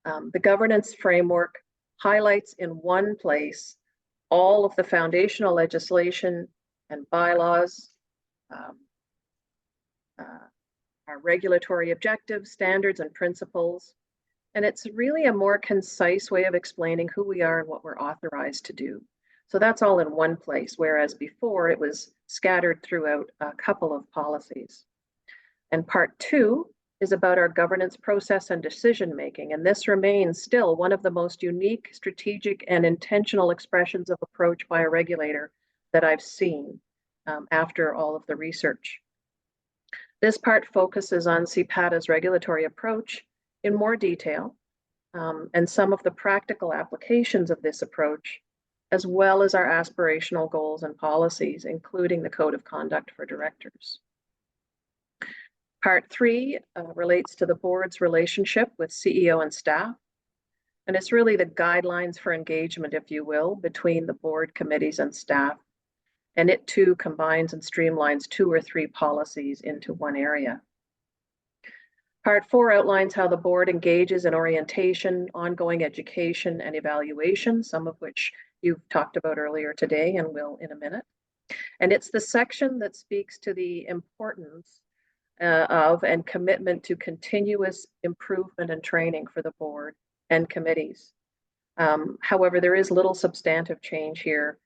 The governance framework highlights in one place all of the foundational legislation and bylaws, our regulatory objectives, standards, and principles. And it's really a more concise way of explaining who we are and what we're authorized to do. So that's all in one place, whereas before it was scattered throughout a couple of policies. And part 2 is about our governance process and decision making. And this remains still one of the most unique, strategic, and intentional expressions of approach by a regulator that I've seen after all of the research. This part focuses on CPATA's regulatory approach in more detail and some of the practical applications of this approach, as well as our aspirational goals and policies, including the Code of Conduct for Directors. Part 3 relates to the board's relationship with CEO and staff, and it's really the guidelines for engagement, if you will, between the board, committees, and staff. And it too combines and streamlines 2 or 3 policies into one area. Part 4 outlines how the board engages in orientation, ongoing education, and evaluation, some of which you've talked about earlier today and will in a minute. And it's the section that speaks to the importance of and commitment to continuous improvement and training for the board and committees. However, there is little substantive change here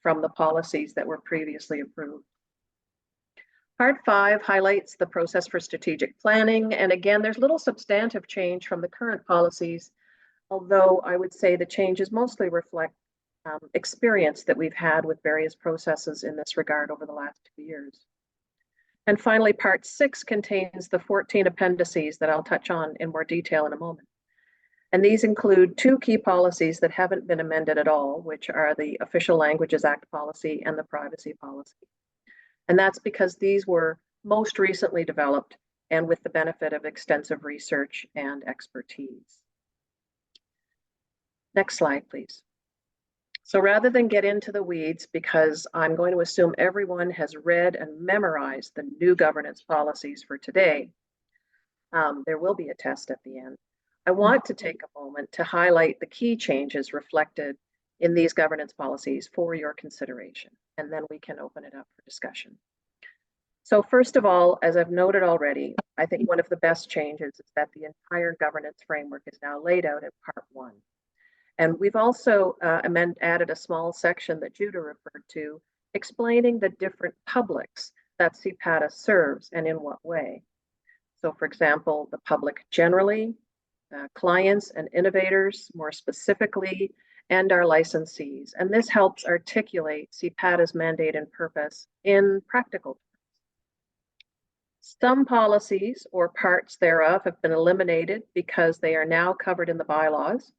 from the policies that were previously approved. Part 5 highlights the process for strategic planning. And again, there's little substantive change from the current policies, although I would say the changes mostly reflect experience that we've had with various processes in this regard over the last 2 years. And finally, part 6 contains the 14 appendices that I'll touch on in more detail in a moment. And these include 2 key policies that haven't been amended at all, which are the Official Languages Act policy and the Privacy policy. And that's because these were most recently developed and with the benefit of extensive research and expertise. Next slide, please. So rather than get into the weeds, because I'm going to assume everyone has read and memorized the new governance policies for today, there will be a test at the end. I want to take a moment to highlight the key changes reflected in these governance policies for your consideration, and then we can open it up for discussion. So first of all, as I've noted already, I think one of the best changes is that the entire governance framework is now laid out in part 1. And we've also added a small section that Judah referred to, explaining the different publics that CPATA serves and in what way. So for example, the public generally, clients and innovators more specifically, and our licensees. And this helps articulate CPATA's mandate and purpose in practical terms. Some policies or parts thereof have been eliminated because they are now covered in the bylaws.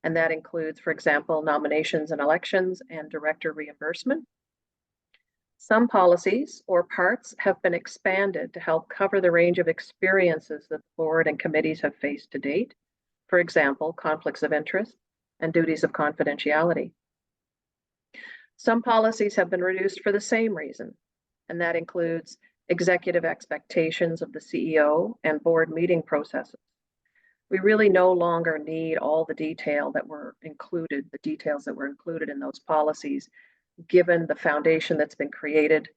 And that includes, for example, nominations and elections and director reimbursement. Some policies or parts have been expanded to help cover the range of experiences that the board and committees have faced to date. For example, conflicts of interest and duties of confidentiality. Some policies have been reduced for the same reason, and that includes executive expectations of the CEO and board meeting processes. We really no longer need all the details that were included in those policies, given the foundation that's been created,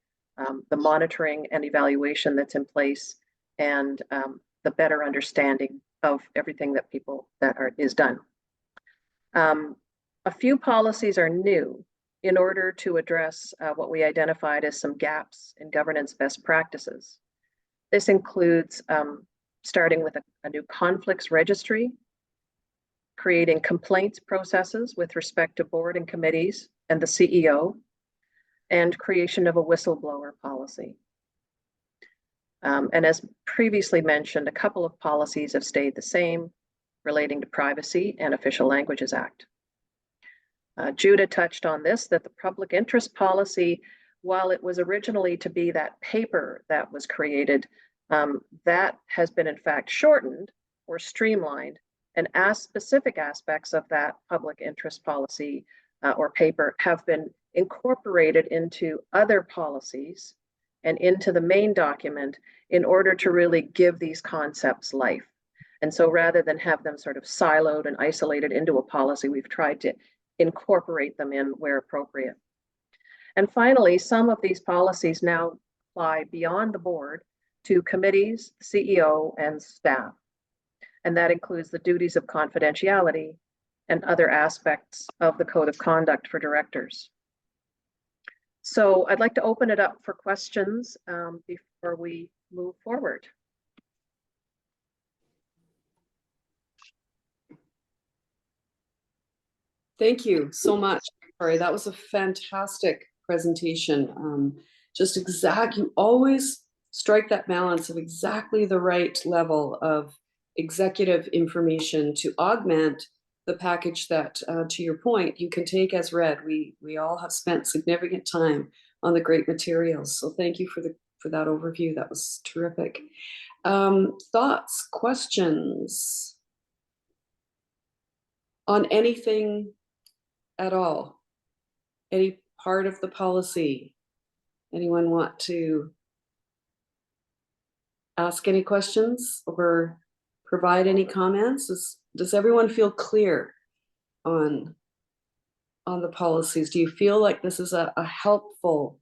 the monitoring and evaluation that's in place, and the better understanding of everything that is done. A few policies are new in order to address what we identified as some gaps in governance best practices. This includes starting with a new conflicts registry, creating complaints processes with respect to board and committees and the CEO, and creation of a whistleblower policy. And as previously mentioned, a couple of policies have stayed the same relating to Privacy and Official Languages Act. Judah touched on this, that the public interest policy, while it was originally to be that paper that was created, that has been in fact shortened or streamlined, and as specific aspects of that public interest policy or paper have been incorporated into other policies and into the main document in order to really give these concepts life. And so rather than have them sort of siloed and isolated into a policy, we've tried to incorporate them in where appropriate. And finally, some of these policies now apply beyond the board to committees, CEO, and staff. And that includes the duties of confidentiality and other aspects of the code of conduct for directors. So I'd like to open it up for questions before we move forward. Thank you so much, Victoria. That was a fantastic presentation. You always strike that balance of exactly the right level of executive information to augment the package that, to your point, you can take as read. We all have spent significant time on the great materials. So thank you for that overview. That was terrific. Thoughts, questions on anything at all? Any part of the policy? Anyone want to ask any questions or provide any comments? Does everyone feel clear on the policies? Do you feel like this is a helpful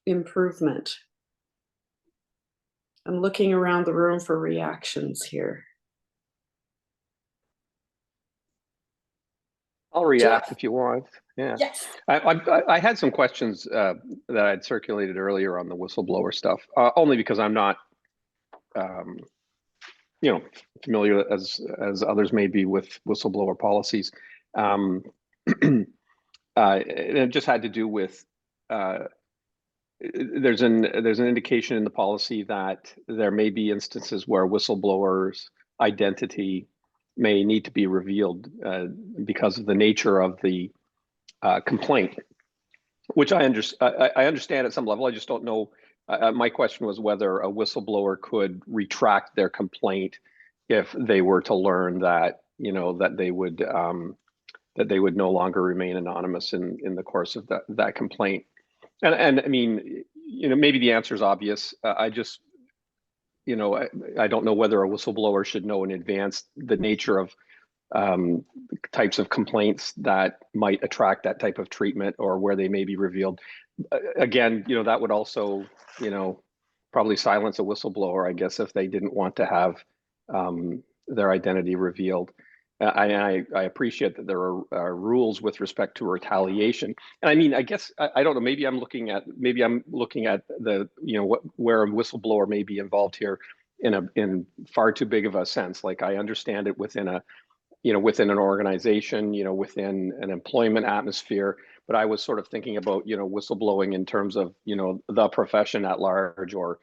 improvement? I'm looking around the room for reactions here. I'll react Jeff. if you want. Yeah. Yes. I had some questions that I'd circulated earlier on the whistleblower stuff, only because I'm not, familiar as others may be with whistleblower policies. And it just had to do with there's an indication in the policy that there may be instances where whistleblowers' identity may need to be revealed because of the nature of the complaint, which I understand at some level. I just don't know. My question was whether a whistleblower could retract their complaint if they were to learn that that they would no longer remain anonymous in the course of that complaint. And I mean, maybe the answer is obvious. I just, I don't know whether a whistleblower should know in advance the nature of types of complaints that might attract that type of treatment or where they may be revealed. Again, that would also, probably silence a whistleblower, I guess, if they didn't want to have their identity revealed. I appreciate that there are rules with respect to retaliation. And I mean, I guess, I don't know, maybe I'm looking at the, where a whistleblower may be involved here in far too big of a sense. Like I understand it within within an organization, within an employment atmosphere, but I was sort of thinking about, whistleblowing in terms of, the profession at large, or,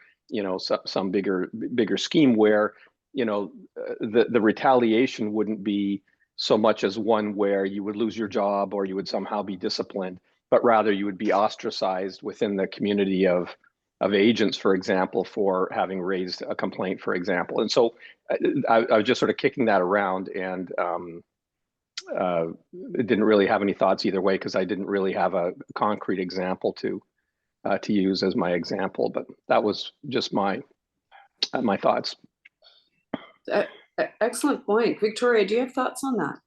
some bigger scheme where, the retaliation wouldn't be so much as one where you would lose your job or you would somehow be disciplined, but rather you would be ostracized within the community of agents, for example, for having raised a complaint, for example. And so I was just sort of kicking that around, and didn't really have any thoughts either way because I didn't really have a concrete example to use as my example. But that was just my thoughts. Excellent point. Victoria, do you have thoughts on that?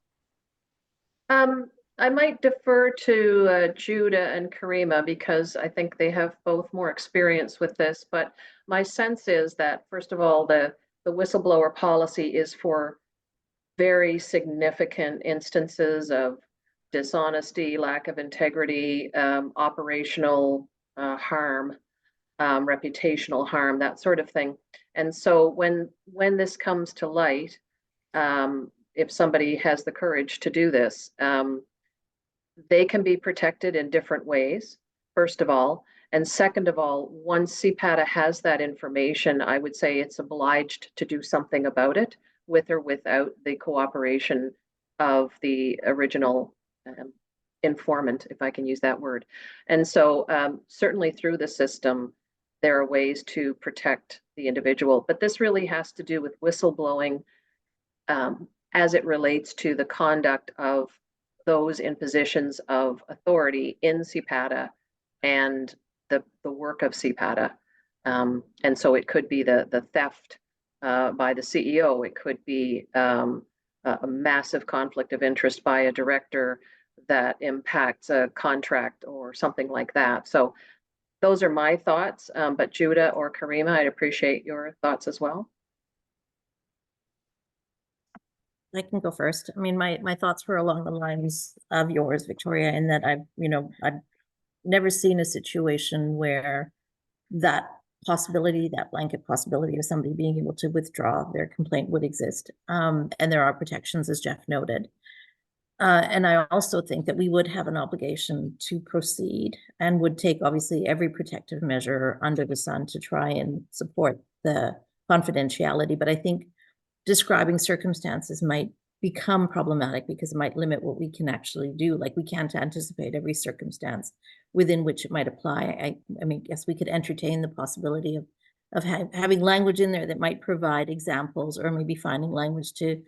I might defer to Judah and Karima because I think they have both more experience with this. But my sense is that, first of all, the whistleblower policy is for very significant instances of dishonesty, lack of integrity, operational harm, reputational harm, that sort of thing. And so when this comes to light, if somebody has the courage to do this, they can be protected in different ways, first of all. And second of all, once CPATA has that information, I would say it's obliged to do something about it, with or without the cooperation of the original informant, if I can use that word. And so certainly through the system, there are ways to protect the individual. But this really has to do with whistleblowing as it relates to the conduct of those in positions of authority in CPATA and the work of CPATA. And so it could be the theft by the CEO. It could be a massive conflict of interest by a director that impacts a contract or something like that. So those are my thoughts. But Judah or Karima, I'd appreciate your thoughts as well. I can go first. I mean, my thoughts were along the lines of yours, Victoria, in that I've never seen a situation where that possibility, that blanket possibility of somebody being able to withdraw their complaint would exist. And there are protections, as Jeff noted. And I also think that we would have an obligation to proceed and would take obviously every protective measure under the sun to try and support the confidentiality. But I think describing circumstances might become problematic because it might limit what we can actually do. Like, we can't anticipate every circumstance within which it might apply. I mean, yes, we could entertain the possibility of having language in there that might provide examples, or maybe finding language to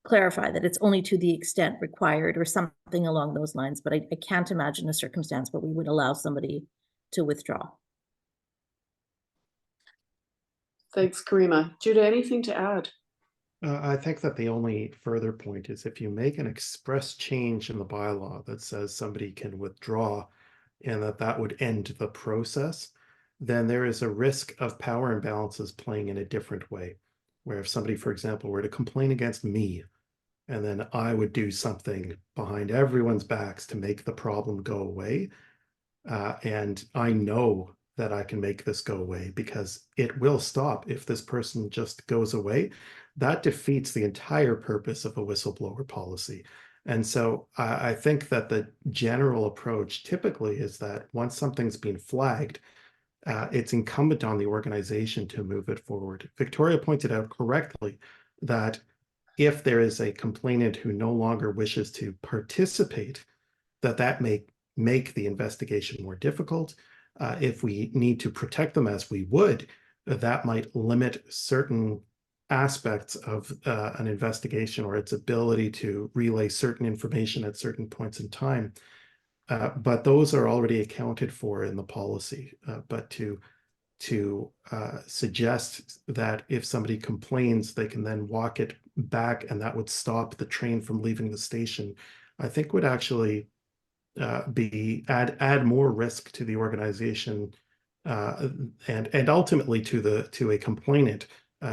clarify that it's only to the extent required or something along those lines. But I can't imagine a circumstance where we would allow somebody to withdraw. Thanks, Karima. Judah, anything to add? I think that the only further point is if you make an express change in the bylaw that says somebody can withdraw and that would end the process, then there is a risk of power imbalances playing in a different way. Where if somebody, for example, were to complain against me, and then I would do something behind everyone's backs to make the problem go away, and I know that I can make this go away because it will stop if this person just goes away, that defeats the entire purpose of a whistleblower policy. And so I think that the general approach typically is that once something's been flagged, it's incumbent on the organization to move it forward. Victoria pointed out correctly that if there is a complainant who no longer wishes to participate, that may make the investigation more difficult. If we need to protect them as we would, that might limit certain aspects of an investigation or its ability to relay certain information at certain points in time. But those are already accounted for in the policy. But to suggest that if somebody complains, they can then walk it back and that would stop the train from leaving the station, I think would actually add more risk to the organization and ultimately to a complainant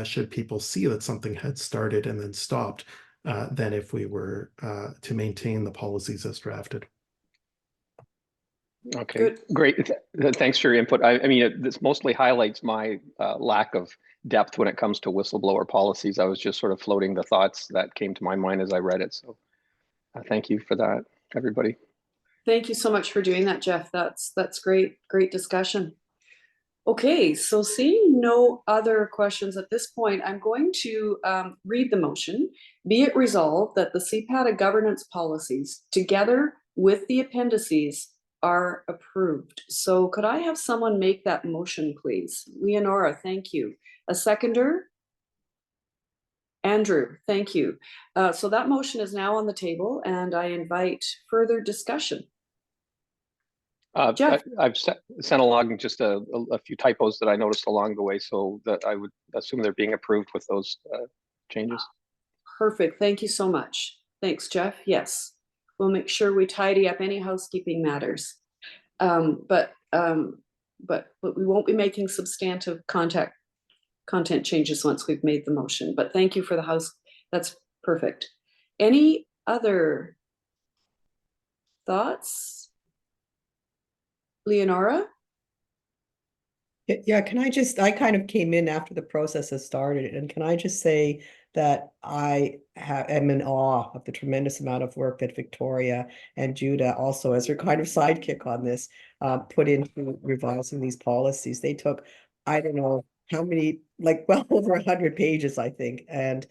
should people see that something had started and then stopped than if we were to maintain the policies as drafted. Okay, Good. great. Thanks for your input. I mean, this mostly highlights my lack of depth when it comes to whistleblower policies. I was just sort of floating the thoughts that came to my mind as I read it. So thank you for that, everybody. Thank you so much for doing that, Jeff. That's great discussion. Okay, so seeing no other questions at this point, I'm going to read the motion. Be it resolved that the CPATA governance policies, together with the appendices, are approved. So could I have someone make that motion, please? Leonora, thank you. A seconder? Andrew, thank you. So that motion is now on the table, and I invite further discussion. Jeff? I've sent along just a few typos that I noticed along the way, so that I would assume they're being approved with those changes. Perfect. Thank you so much. Thanks, Jeff. Yes, we'll make sure we tidy up any housekeeping matters. But we won't be making substantive content changes once we've made the motion. But thank you for the house. That's perfect. Any other thoughts? Leonora? Yeah, I kind of came in after the process has started, and can I just say that I am in awe of the tremendous amount of work that Victoria and Judah, also as her kind of sidekick on this, put into revising these policies. They took, I don't know how many, like well over 100 pages, I think, and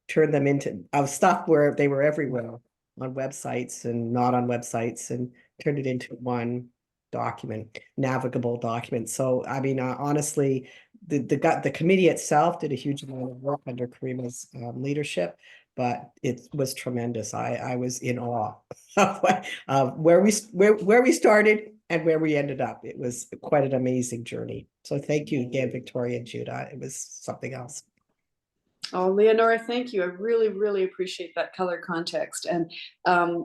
turned them into stuff where they were everywhere on websites and not on websites, and turned it into one document, navigable document. So I mean, honestly, the committee itself did a huge amount of work under Karima's leadership, but it was tremendous. I was in awe of where we started and where we ended up. It was quite an amazing journey. So thank you again, Victoria and Judah. It was something else. Oh, Leonora, thank you. I really, really appreciate that color context. And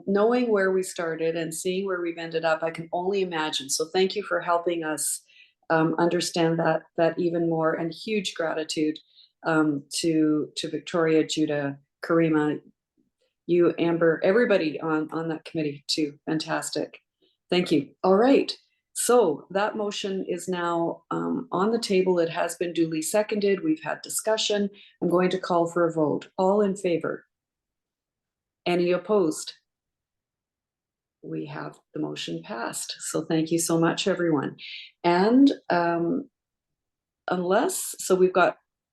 knowing where we started and seeing where we've ended up, I can only imagine. So thank you for helping us understand that even more. And huge gratitude to Victoria, Judah, Karima, you, Amber, everybody on that committee too. Fantastic. Thank you. All right. So that motion is now on the table. It has been duly seconded. We've had discussion. I'm going to call for a vote. All in favor? Any opposed? We have the motion passed. So thank you so much, everyone. And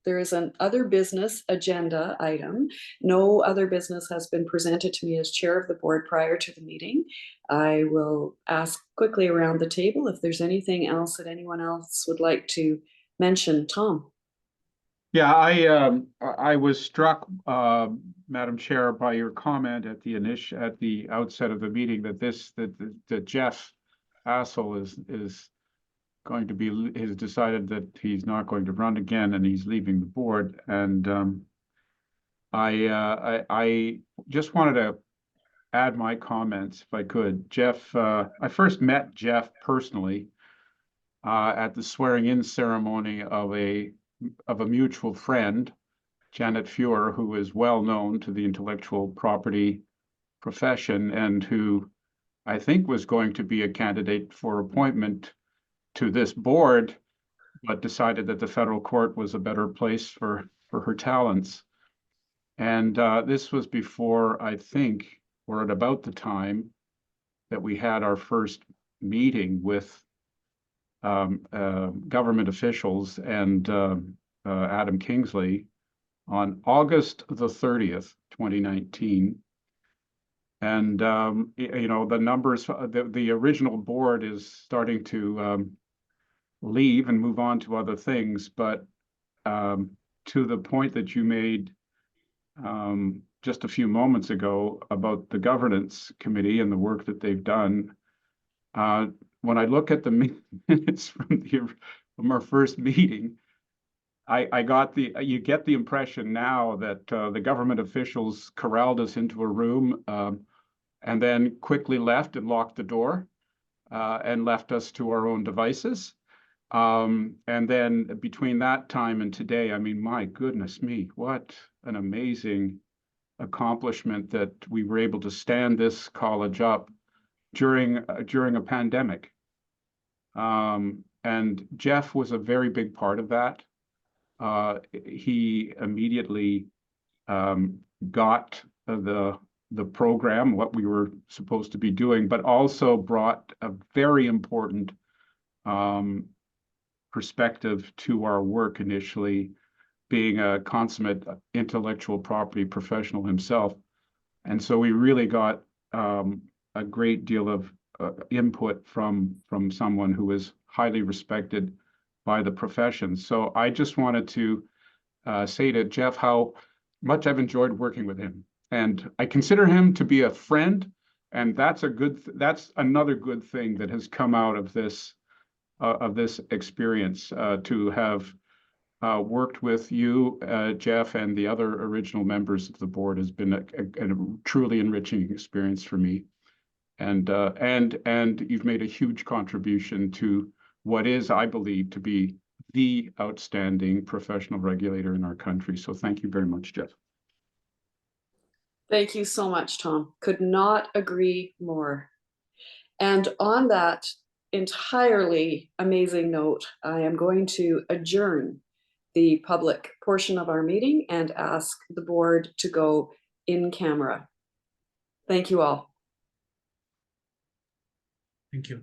there is an other business agenda item. No other business has been presented to me as chair of the board prior to the meeting. I will ask quickly around the table if there's anything else that anyone else would like to mention. Tom? Yeah, I was struck, Madam Chair, by your comment at the outset of the meeting that Jeff Hassel is going to be, has decided that he's not going to run again and he's leaving the board. And I just wanted to add my comments if I could. Jeff, I first met Jeff personally at the swearing-in ceremony of a mutual friend, Janet Fuhr, who is well known to the intellectual property profession and who I think was going to be a candidate for appointment to this board, but decided that the federal court was a better place for her talents. And this was before, I think, or at about the time that we had our first meeting with government officials and Adam Kingsley on August the 30th, 2019. And, you know, the numbers, the original board is starting to leave and move on to other things. But to the point that you made just a few moments ago about the governance committee and the work that they've done, when I look at the minutes from our first meeting, you get the impression now that the government officials corralled us into a room and then quickly left and locked the door and left us to our own devices. And then between that time and today, I mean, my goodness me, what an amazing accomplishment that we were able to stand this college up during a pandemic. And Jeff was a very big part of that. He immediately got the program, what we were supposed to be doing, but also brought a very important perspective to our work initially, being a consummate intellectual property professional himself. And so we really got a great deal of input from someone who is highly respected by the profession. So I just wanted to say to Jeff how much I've enjoyed working with him. And I consider him to be a friend, and that's that's another good thing that has come out of this experience, to have worked with you, Jeff, and the other original members of the board has been a truly enriching experience for me. And you've made a huge contribution to what is, I believe, to be the outstanding professional regulator in our country. So thank you very much, Jeff. Thank you so much, Tom. Could not agree more. And on that entirely amazing note, I am going to adjourn the public portion of our meeting and ask the board to go in camera. Thank you all. Thank you.